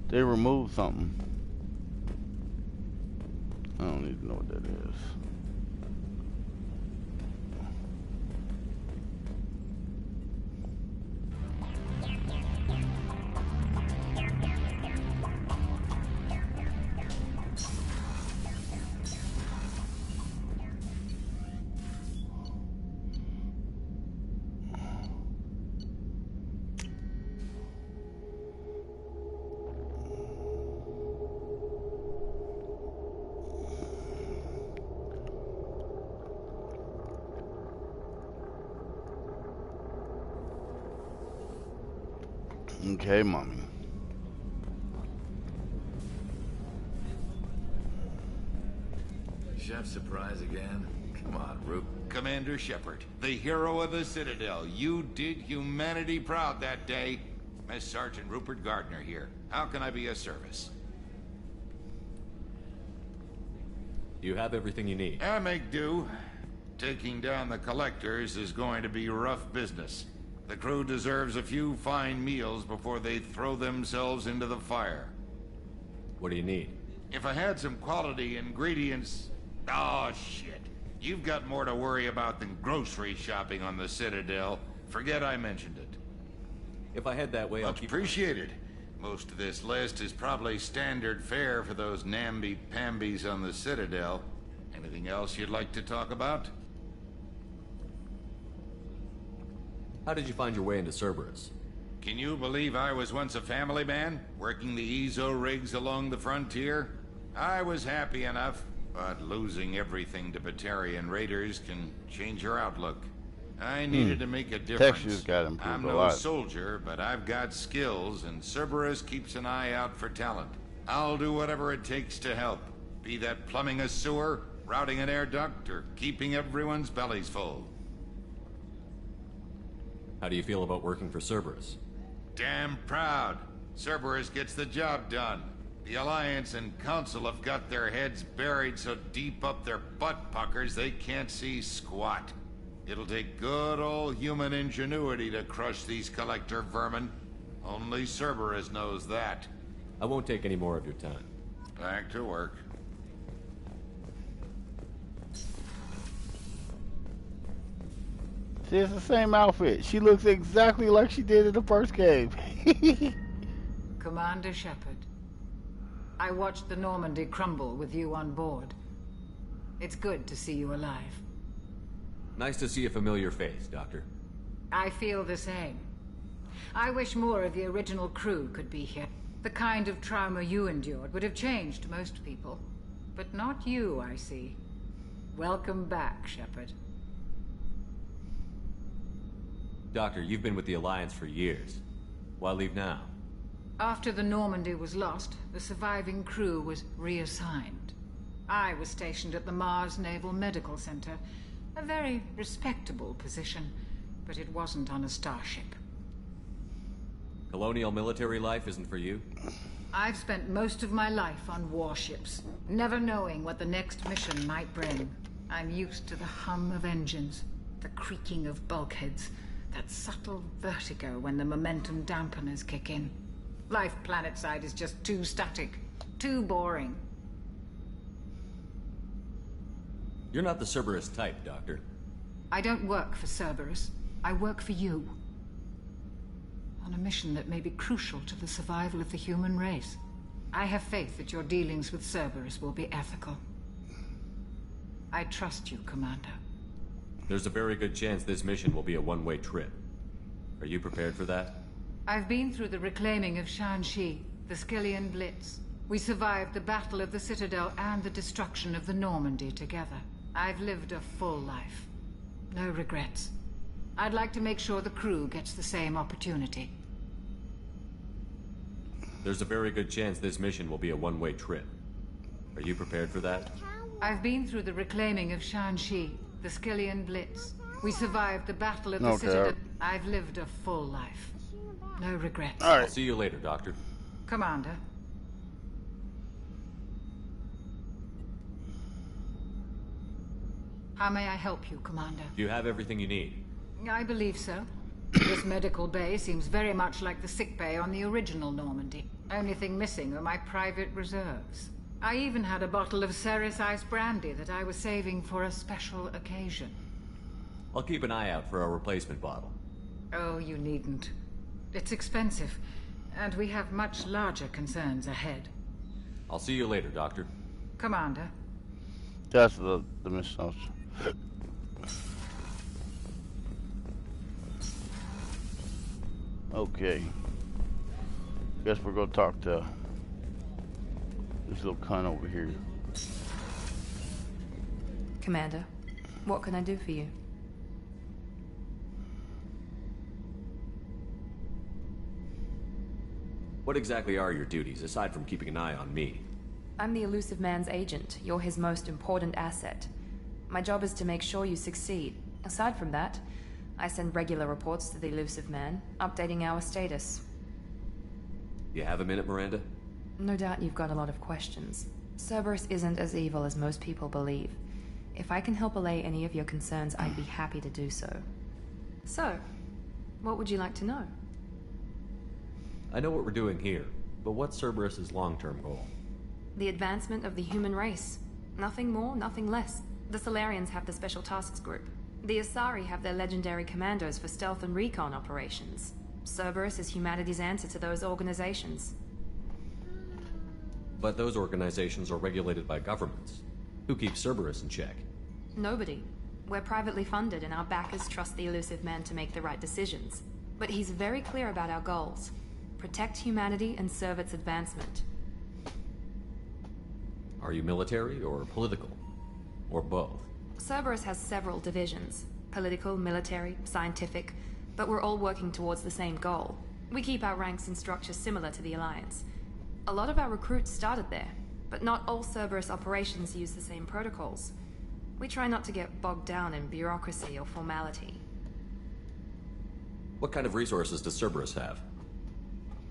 They removed something. I don't need to know what that is. Okay, mommy. that surprise again? Come on, Roop. Commander Shepard, the hero of the Citadel. You did humanity proud that day. Mess Sergeant Rupert Gardner here. How can I be of service? You have everything you need. I make do. Taking down the collectors is going to be rough business. The crew deserves a few fine meals before they throw themselves into the fire. What do you need? If I had some quality ingredients... Oh, shit. You've got more to worry about than grocery shopping on the Citadel. Forget I mentioned it. If I head that way, I'll keep... Appreciated. Most of this list is probably standard fare for those namby-pambies on the Citadel. Anything else you'd like to talk about? How did you find your way into Cerberus? Can you believe I was once a family man, working the EZO rigs along the frontier? I was happy enough, but losing everything to Batarian raiders can change your outlook. I needed to make a difference. Texture's got improved I'm a no lot. soldier, but I've got skills, and Cerberus keeps an eye out for talent. I'll do whatever it takes to help. Be that plumbing a sewer, routing an air duct, or keeping everyone's bellies full. How do you feel about working for Cerberus? Damn proud. Cerberus gets the job done. The Alliance and Council have got their heads buried so deep up their butt puckers they can't see squat. It'll take good old human ingenuity to crush these collector vermin. Only Cerberus knows that. I won't take any more of your time. Back to work. See, it's the same outfit. She looks exactly like she did in the first game. Commander Shepard, I watched the Normandy crumble with you on board. It's good to see you alive. Nice to see a familiar face, Doctor. I feel the same. I wish more of the original crew could be here. The kind of trauma you endured would have changed most people. But not you, I see. Welcome back, Shepard. Doctor, you've been with the Alliance for years. Why leave now? After the Normandy was lost, the surviving crew was reassigned. I was stationed at the Mars Naval Medical Center. A very respectable position, but it wasn't on a starship. Colonial military life isn't for you? I've spent most of my life on warships, never knowing what the next mission might bring. I'm used to the hum of engines, the creaking of bulkheads, that subtle vertigo when the momentum dampeners kick in. Life planetside is just too static, too boring. You're not the Cerberus type, Doctor. I don't work for Cerberus. I work for you. On a mission that may be crucial to the survival of the human race. I have faith that your dealings with Cerberus will be ethical. I trust you, Commander. There's a very good chance this mission will be a one-way trip. Are you prepared for that? I've been through the reclaiming of Shanxi, the Skillian Blitz. We survived the Battle of the Citadel and the destruction of the Normandy together. I've lived a full life. No regrets. I'd like to make sure the crew gets the same opportunity. There's a very good chance this mission will be a one-way trip. Are you prepared for that? I've been through the reclaiming of Shanxi, the Skillian Blitz. We survived the Battle of the Citadel. I've lived a full life. No regrets. I'll see you later, Doctor. Commander. How may I help you, Commander? Do you have everything you need? I believe so. This medical bay seems very much like the sick bay on the original Normandy. Only thing missing are my private reserves. I even had a bottle of Ceres Ice brandy that I was saving for a special occasion. I'll keep an eye out for a replacement bottle. Oh, you needn't. It's expensive, and we have much larger concerns ahead. I'll see you later, Doctor. Commander. That's the mission. Okay. Guess we're gonna talk to this little cunt over here. Commander, what can I do for you? What exactly are your duties, aside from keeping an eye on me? I'm the Elusive Man's agent. You're his most important asset. My job is to make sure you succeed. Aside from that, I send regular reports to the Elusive Man, updating our status. You have a minute, Miranda? No doubt you've got a lot of questions. Cerberus isn't as evil as most people believe. If I can help allay any of your concerns, I'd be happy to do so. So, what would you like to know? I know what we're doing here, but what's Cerberus's long-term goal? The advancement of the human race. Nothing more, nothing less. The Solarians have the Special Tasks Group. The Asari have their legendary commandos for stealth and recon operations. Cerberus is humanity's answer to those organizations. But those organizations are regulated by governments. Who keeps Cerberus in check? Nobody. We're privately funded and our backers trust the Elusive Man to make the right decisions. But he's very clear about our goals. Protect humanity and serve its advancement. Are you military or political? Or both? Cerberus has several divisions. Political, military, scientific. But we're all working towards the same goal. We keep our ranks and structure similar to the Alliance. A lot of our recruits started there, but not all Cerberus operations use the same protocols. We try not to get bogged down in bureaucracy or formality. What kind of resources does Cerberus have?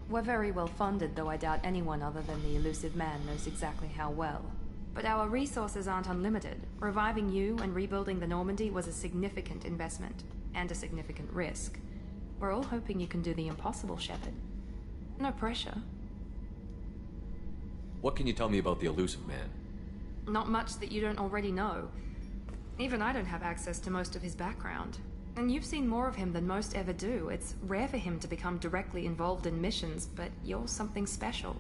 We're very well funded, though I doubt anyone other than the Elusive Man knows exactly how well. But our resources aren't unlimited. Reviving you and rebuilding the Normandy was a significant investment, and a significant risk. We're all hoping you can do the impossible, Shepard. No pressure. What can you tell me about the Elusive Man? Not much that you don't already know. Even I don't have access to most of his background. And you've seen more of him than most ever do. It's rare for him to become directly involved in missions, but you're something special.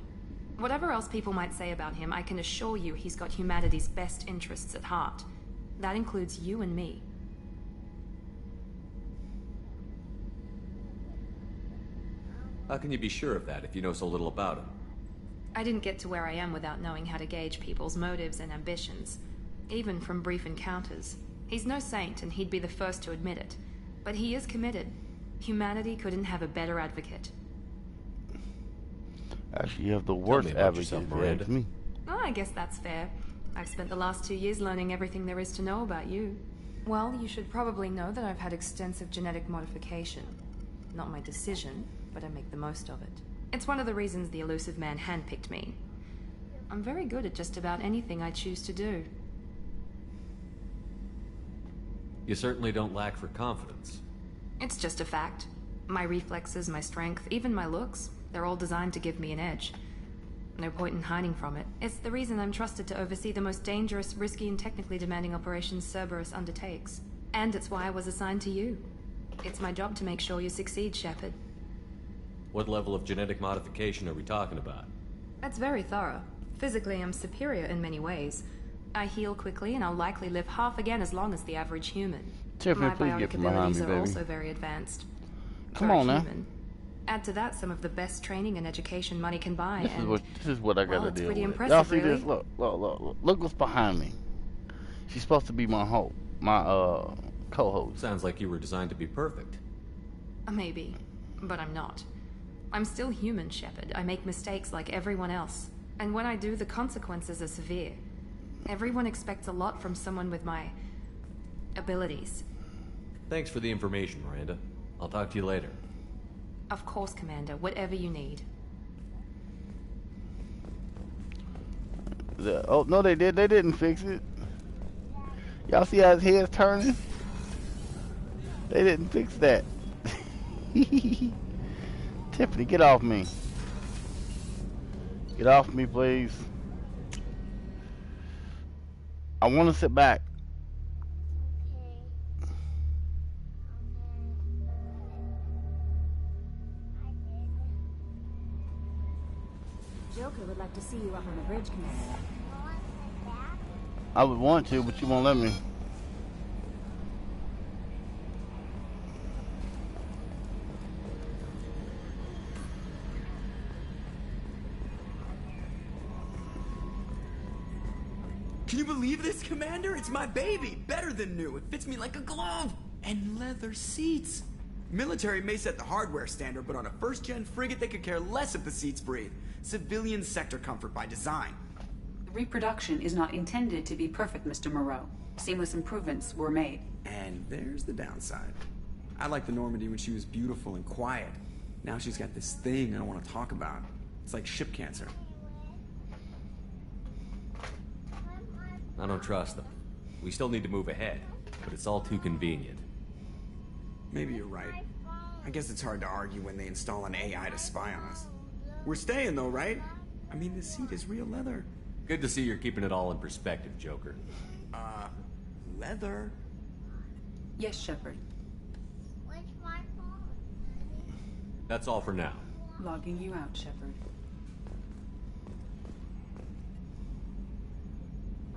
Whatever else people might say about him, I can assure you he's got humanity's best interests at heart. That includes you and me. How can you be sure of that if you know so little about him? I didn't get to where I am without knowing how to gauge people's motives and ambitions. Even from brief encounters. He's no saint, and he'd be the first to admit it. But he is committed. Humanity couldn't have a better advocate. Actually, you have the worst advocate, Miranda. Me. Oh, I guess that's fair. I've spent the last 2 years learning everything there is to know about you. Well, you should probably know that I've had extensive genetic modification. Not my decision, but I make the most of it. It's one of the reasons the Elusive Man handpicked me. I'm very good at just about anything I choose to do. You certainly don't lack for confidence. It's just a fact. My reflexes, my strength, even my looks, they're all designed to give me an edge. No point in hiding from it. It's the reason I'm trusted to oversee the most dangerous, risky, and technically demanding operations Cerberus undertakes. And it's why I was assigned to you. It's my job to make sure you succeed, Shepard. What level of genetic modification are we talking about? That's very thorough. Physically, I'm superior in many ways. I heal quickly, and I'll likely live half again as long as the average human. Tiffany, My please biotic get from behind abilities me, are baby. also very advanced. Come For a on now. human. Add to that some of the best training and education money can buy, This is what I gotta well, it's deal pretty with. impressive, Y'all see really. this? Look what's behind me. She's supposed to be my co-host. Sounds like you were designed to be perfect. Maybe, but I'm not. I'm still human, Shepard. I make mistakes like everyone else. And when I do, the consequences are severe. Everyone expects a lot from someone with my abilities. Thanks for the information, Miranda. I'll talk to you later. Of course, Commander. Whatever you need. Oh, no, they did. They didn't fix it. Y'all see how his head's turning? They didn't fix that. Tiffany, get off me. Get off me, please. I want to sit back. Joker would like to see you up on the bridge, Commander. I would want to, but you won't let me. Can you believe this, Commander? It's my baby. Better than new. It fits me like a glove. And leather seats. Military may set the hardware standard, but on a first-gen frigate, they could care less if the seats breathe. Civilian sector comfort by design. The reproduction is not intended to be perfect, Mr. Moreau. Seamless improvements were made. And there's the downside. I liked the Normandy when she was beautiful and quiet. Now she's got this thing I don't want to talk about. It's like ship cancer. I don't trust them. We still need to move ahead, but it's all too convenient. Maybe you're right. I guess it's hard to argue when they install an AI to spy on us. We're staying though, right? I mean, the seat is real leather. Good to see you're keeping it all in perspective, Joker. Leather? Yes, Shepard. That's all for now. Logging you out, Shepard.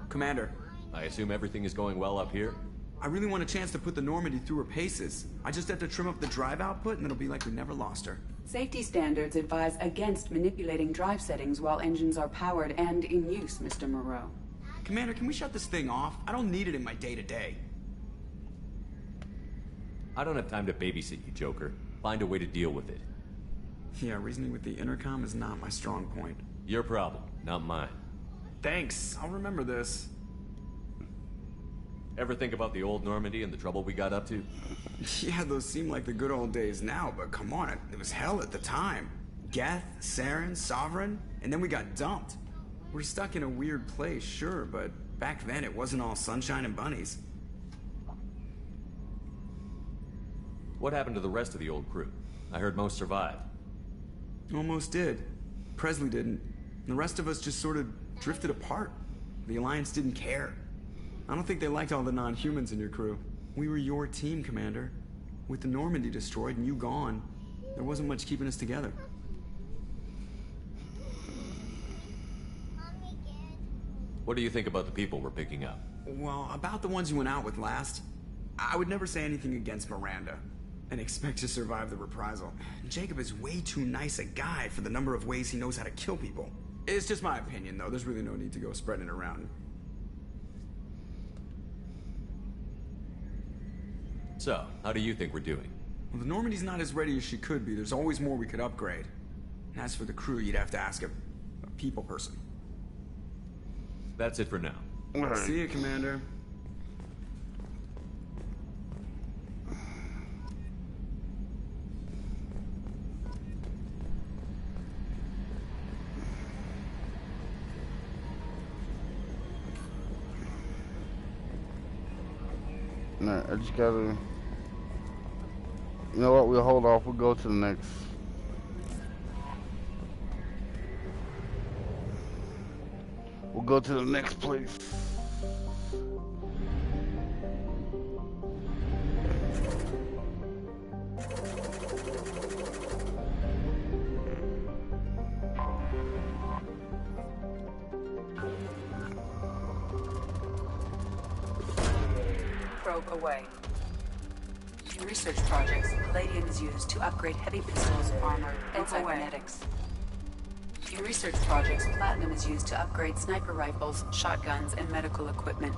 Commander. I assume everything is going well up here? I really want a chance to put the Normandy through her paces. I just have to trim up the drive output and it'll be like we never lost her. Safety standards advise against manipulating drive settings while engines are powered and in use, Mr. Moreau. Commander, can we shut this thing off? I don't need it in my day-to-day. I don't have time to babysit you, Joker. Find a way to deal with it. Yeah, reasoning with the intercom is not my strong point. Your problem, not mine. Thanks, I'll remember this. Ever think about the old Normandy and the trouble we got up to? Yeah, those seem like the good old days now, but come on, it was hell at the time. Geth, Saren, Sovereign, and then we got dumped. We're stuck in a weird place, sure, but back then it wasn't all sunshine and bunnies. What happened to the rest of the old crew? I heard most survived. Almost did. Presley didn't. The rest of us just sort of drifted apart. The Alliance didn't care. I don't think they liked all the non-humans in your crew. We were your team, Commander. With the Normandy destroyed and you gone, there wasn't much keeping us together. What do you think about the people we're picking up? Well, about the ones you went out with last, I would never say anything against Miranda and expect to survive the reprisal. Jacob is way too nice a guy for the number of ways he knows how to kill people. It's just my opinion, though. There's really no need to go spreading it around. So, how do you think we're doing? Well, the Normandy's not as ready as she could be. There's always more we could upgrade. And as for the crew, you'd have to ask a people person. That's it for now. See you, Commander. No, I just gotta... You know what? We'll hold off. We'll go to the next. We'll go to the next place. Probe away. In research projects, palladium is used to upgrade heavy pistols, armor, and cybernetics. In research projects, platinum is used to upgrade sniper rifles, shotguns, and medical equipment.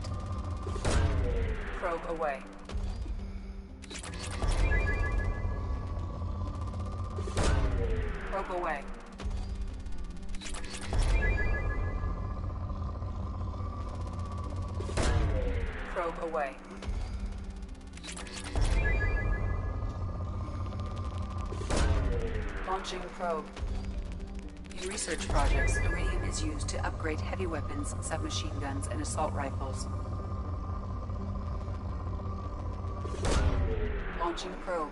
Probe away. Probe away. Probe away. Launching probe. In research projects, iridium is used to upgrade heavy weapons, submachine guns, and assault rifles. Launching probe.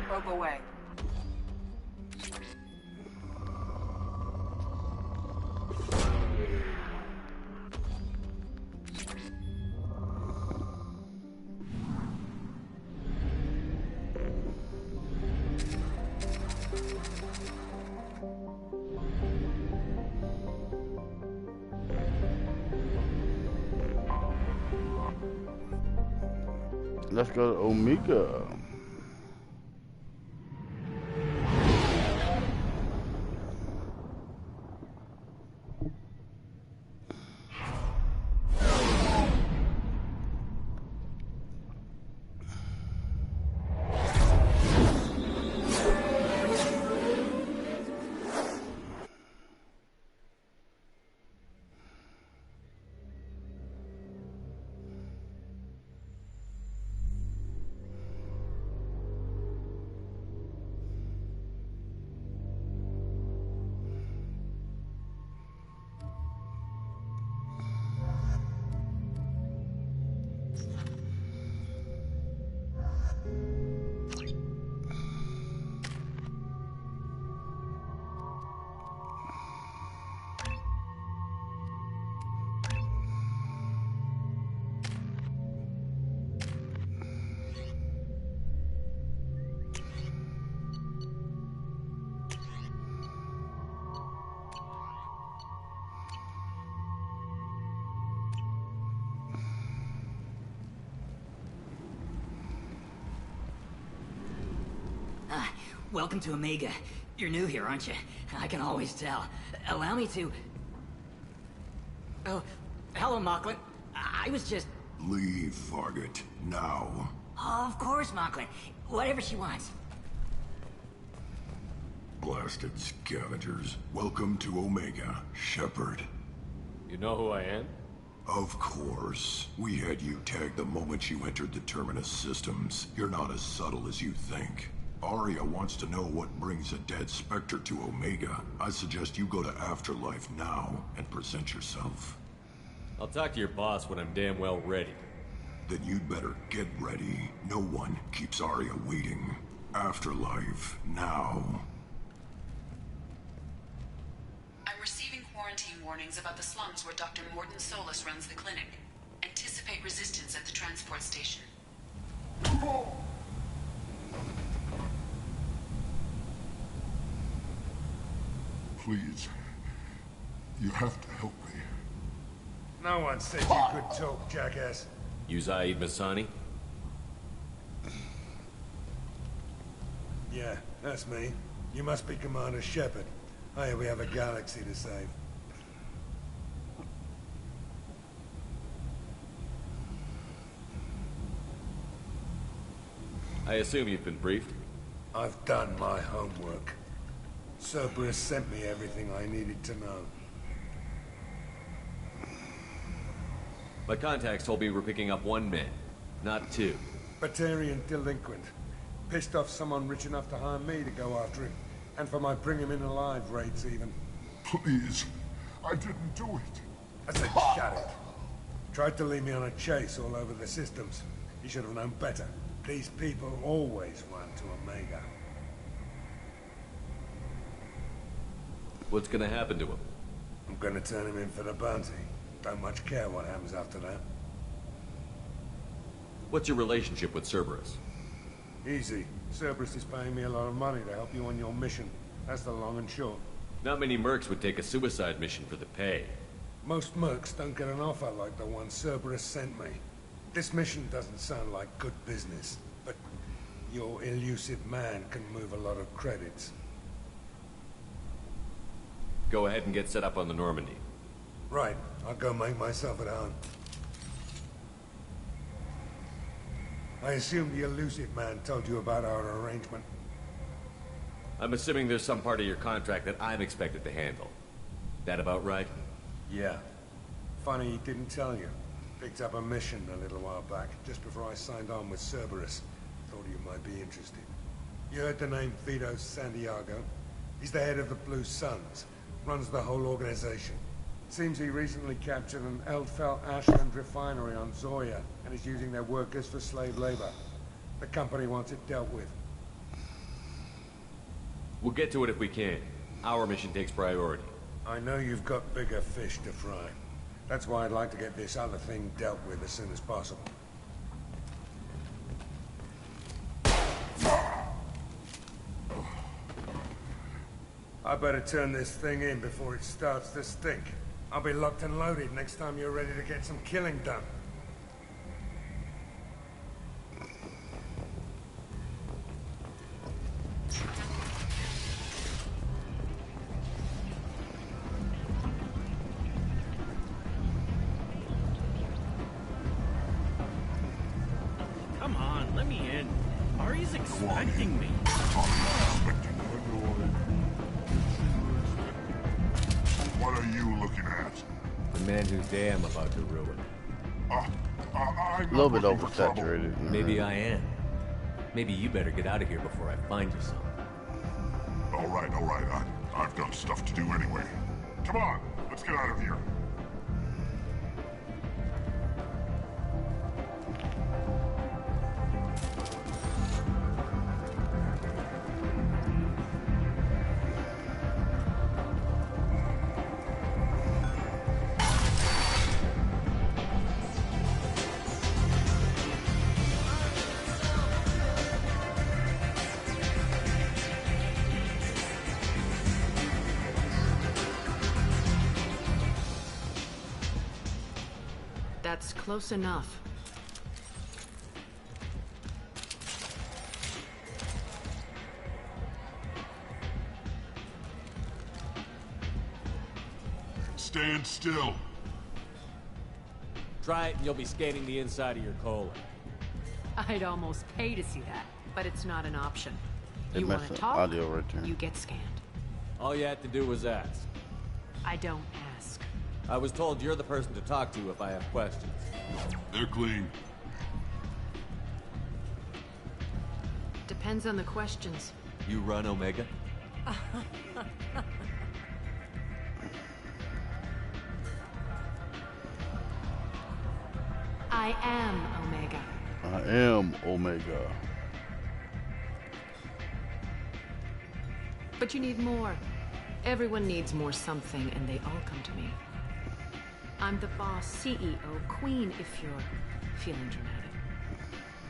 Probe away. Let's go to Omega. welcome to Omega. You're new here, aren't you? I can always tell. Allow me to... Oh, hello, Mocklin. I was just... Leave, Fargate. Now. Of course, Mocklin. Whatever she wants. Blasted scavengers. Welcome to Omega, Shepard. You know who I am? Of course. We had you tagged the moment you entered the Terminus systems. You're not as subtle as you think. Arya wants to know what brings a dead Spectre to Omega. I suggest you go to Afterlife now and present yourself. I'll talk to your boss when I'm damn well ready. Then you'd better get ready. No one keeps Arya waiting. Afterlife now. I'm receiving quarantine warnings about the slums where Dr. Morden Solus runs the clinic. Anticipate resistance at the transport station. Please. You have to help me. No one said you could talk, jackass. You Zaid Masani? Yeah, that's me. You must be Commander Shepard. Oh yeah, we have a galaxy to save. I assume you've been briefed? I've done my homework. Cerberus sent me everything I needed to know. My contacts told me we're picking up one man, not two. Batarian delinquent. Pissed off someone rich enough to hire me to go after him. And for my bring him in alive raids even. Please. I didn't do it. I said shut it. Tried to lead me on a chase all over the systems. He should have known better. These people always run to Omega. What's gonna happen to him? I'm gonna turn him in for the bounty. Don't much care what happens after that. What's your relationship with Cerberus? Easy. Cerberus is paying me a lot of money to help you on your mission. That's the long and short. Not many mercs would take a suicide mission for the pay. Most mercs don't get an offer like the one Cerberus sent me. This mission doesn't sound like good business, but your elusive man can move a lot of credits. Go ahead and get set up on the Normandy. Right. I'll go make myself at home. I assume the elusive man told you about our arrangement. I'm assuming there's some part of your contract that I'm expected to handle. That about right? Yeah. Funny he didn't tell you. Picked up a mission a little while back, just before I signed on with Cerberus. Thought you might be interested. You heard the name Vito Santiago? He's the head of the Blue Suns. Runs the whole organization. Seems he recently captured an Eldfell Ashland refinery on Zoya and is using their workers for slave labor. The company wants it dealt with. We'll get to it if we can. Our mission takes priority. I know you've got bigger fish to fry. That's why I'd like to get this other thing dealt with as soon as possible. I better turn this thing in before it starts to stink. I'll be locked and loaded next time you're ready to get some killing done. Come on, let me in. Ari's expecting me. What are you looking at? The man who's damn about to ruin. I'm a little bit oversaturated. Maybe I am. Maybe you better get out of here before I find you some. All right. I've got stuff to do anyway. Come on, let's get out of here. That's close enough. stand still. Try it and you'll be scanning the inside of your colon. I'd almost pay to see that, but it's not an option. They You want messed to up talk? audio right there. You get scanned. All you had to do was ask. I don't ask. I was told you're the person to talk to if I have questions. They're clean. Depends on the questions. You run Omega? I am Omega. I am Omega. But you need more. Everyone needs more something, and they all come to me. I'm the boss, CEO, queen, if you're feeling dramatic.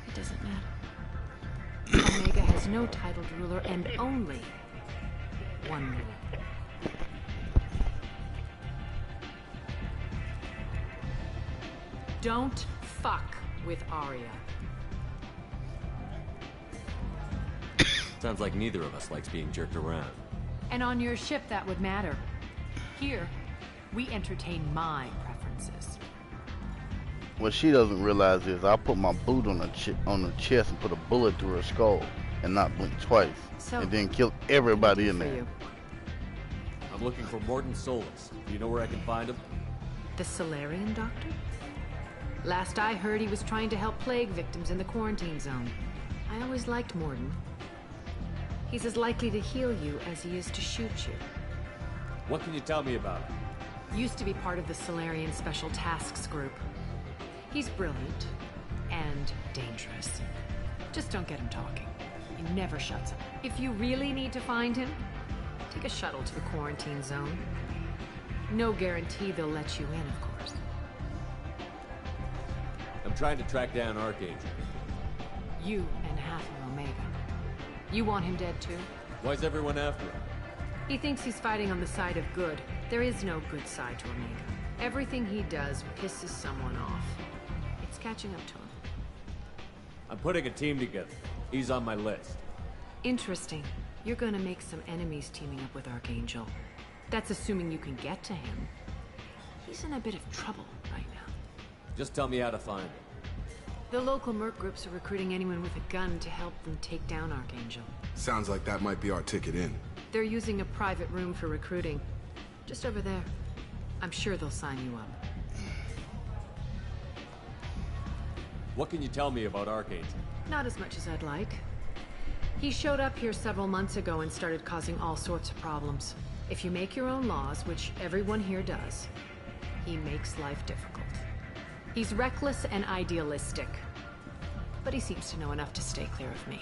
It doesn't matter. Omega has no titled ruler and only one rule. Don't fuck with Arya. Sounds like neither of us likes being jerked around. And on your ship, that would matter. Here, we entertain my preferences. What she doesn't realize is I put my boot on the chest and put a bullet through her skull and not blink twice, So, and then kill everybody in there. I'm looking for Mordin Solus. Do you know where I can find him? The Solarian doctor? Last I heard, he was trying to help plague victims in the quarantine zone. I always liked Mordin. He's as likely to heal you as he is to shoot you. What can you tell me about him? Used to be part of the Solarian Special Tasks Group. He's brilliant and dangerous. Just don't get him talking. He never shuts up. If you really need to find him, take a shuttle to the quarantine zone. No guarantee they'll let you in, of course. I'm trying to track down Archangel. You and half of Omega. You want him dead too? Why's everyone after him? He thinks he's fighting on the side of good. There is no good side to Omega. Everything he does pisses someone off. It's catching up to him. I'm putting a team together. He's on my list. Interesting. You're gonna make some enemies teaming up with Archangel. That's assuming you can get to him. He's in a bit of trouble right now. Just tell me how to find him. The local merc groups are recruiting anyone with a gun to help them take down Archangel. Sounds like that might be our ticket in. They're using a private room for recruiting. Just over there. I'm sure they'll sign you up. What can you tell me about Archangel? Not as much as I'd like. He showed up here several months ago and started causing all sorts of problems. If you make your own laws, which everyone here does, he makes life difficult. He's reckless and idealistic, but he seems to know enough to stay clear of me.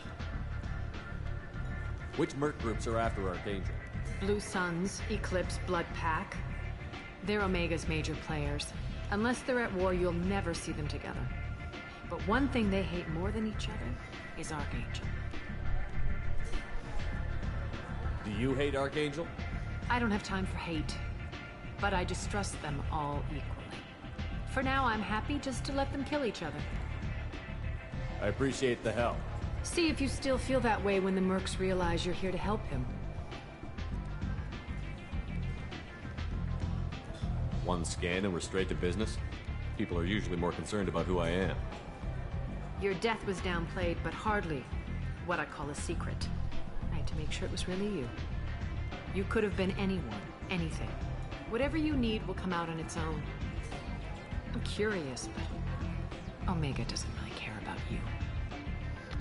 Which merc groups are after Archangel? Blue Suns, Eclipse, Blood Pack. They're Omega's major players. Unless they're at war, you'll never see them together. But one thing they hate more than each other is Archangel. Do you hate Archangel? I don't have time for hate, but I distrust them all equally. For now, I'm happy just to let them kill each other. I appreciate the help. See if you still feel that way when the mercs realize you're here to help him. One scan and we're straight to business? People are usually more concerned about who I am. Your death was downplayed, but hardly what I call a secret. I had to make sure it was really you. You could have been anyone, anything. Whatever you need will come out on its own. I'm curious, but Omega doesn't really care about you.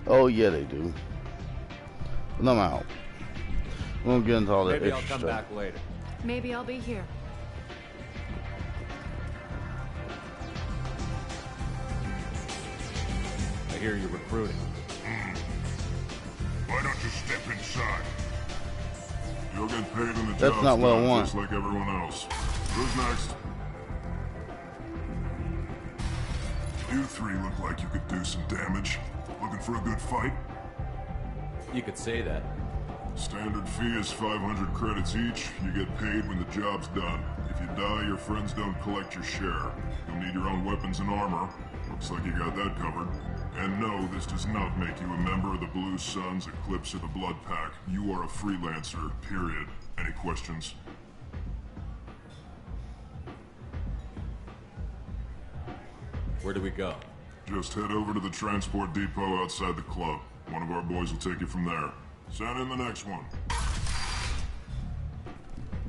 Oh yeah, they do. But I'm out. We won't get into all that Maybe I'll extra come stuff. back later. Maybe I'll be here. I hear you're recruiting. Why don't you step inside? You'll get paid when the That's job's not what I done, want. just like everyone else. Who's next? You three look like you could do some damage. Looking for a good fight? You could say that. Standard fee is 500 credits each. You get paid when the job's done. If you die, your friends don't collect your share. You'll need your own weapons and armor. Looks like you got that covered. And no, this does not make you a member of the Blue Suns, Eclipse, or the Blood Pack. You are a freelancer, period. Any questions? Where do we go? Just head over to the transport depot outside the club. One of our boys will take you from there. Send in the next one.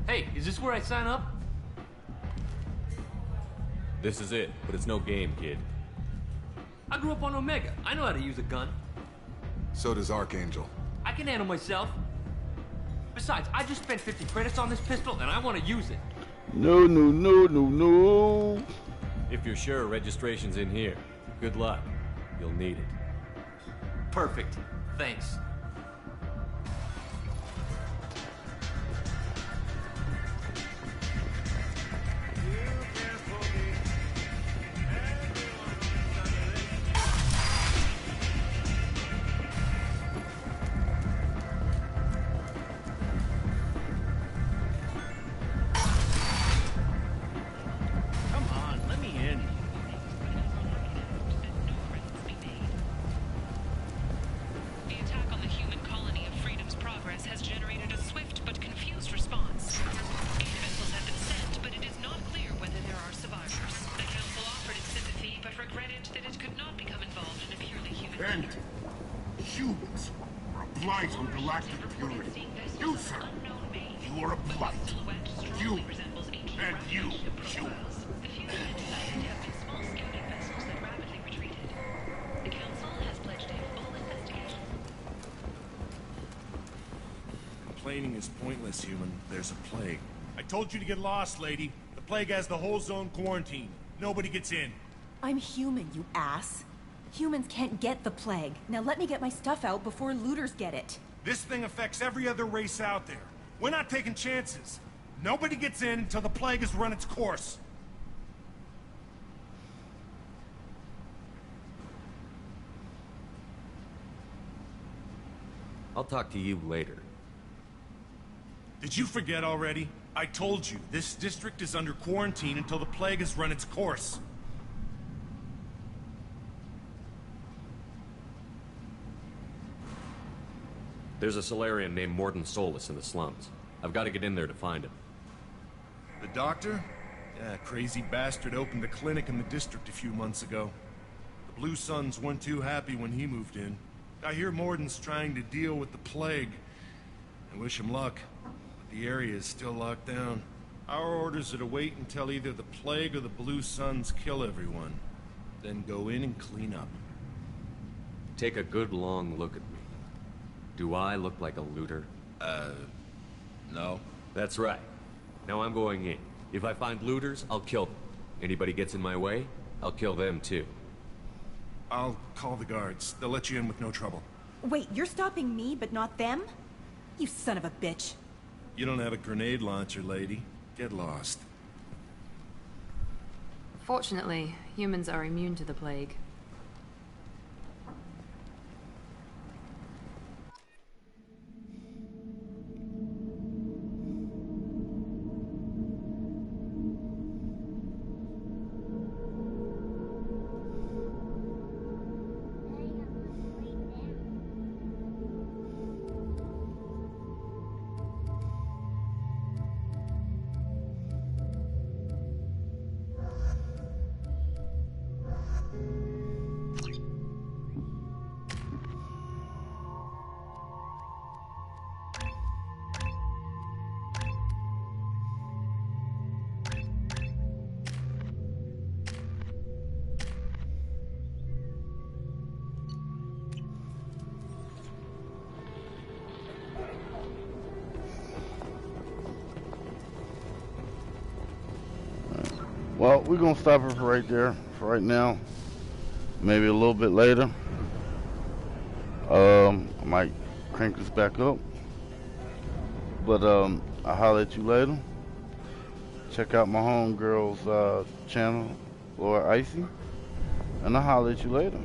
Hey, is this where I sign up? This is it, but it's no game, kid. I grew up on Omega. I know how to use a gun. So does Archangel. I can handle myself. Besides, I just spent 50 credits on this pistol, and I want to use it. No, no, no, no, no. If you're sure registration's in here, good luck. You'll need it. Perfect. Thanks. And humans are a blight on galactic purity. You, sir, you are a blight. You and you, humans. Complaining is pointless, human. There's a plague. I told you to get lost, lady. The plague has the whole zone quarantined. Nobody gets in. I'm human, you ass. Humans can't get the plague. Now let me get my stuff out before looters get it. This thing affects every other race out there. We're not taking chances. Nobody gets in until the plague has run its course. I'll talk to you later. Did you forget already? I told you, this district is under quarantine until the plague has run its course. There's a Solarian named Morden Solus in the slums. I've got to get in there to find him. The doctor? Yeah, crazy bastard opened a clinic in the district a few months ago. The Blue Suns weren't too happy when he moved in. I hear Morden's trying to deal with the plague. I wish him luck, but the area is still locked down. Our orders are to wait until either the plague or the Blue Suns kill everyone. Then go in and clean up. Take a good long look at me. Do I look like a looter? No. That's right. Now I'm going in. If I find looters, I'll kill them. Anybody gets in my way, I'll kill them too. I'll call the guards. They'll let you in with no trouble. Wait, you're stopping me, but not them? You son of a bitch. You don't have a grenade launcher, lady. Get lost. Fortunately, humans are immune to the plague. Well, we're gonna stop it right there for right now. Maybe a little bit later. I might crank this back up. But I'll holler at you later. Check out my homegirl's channel, Laura Icy. And I'll holler at you later.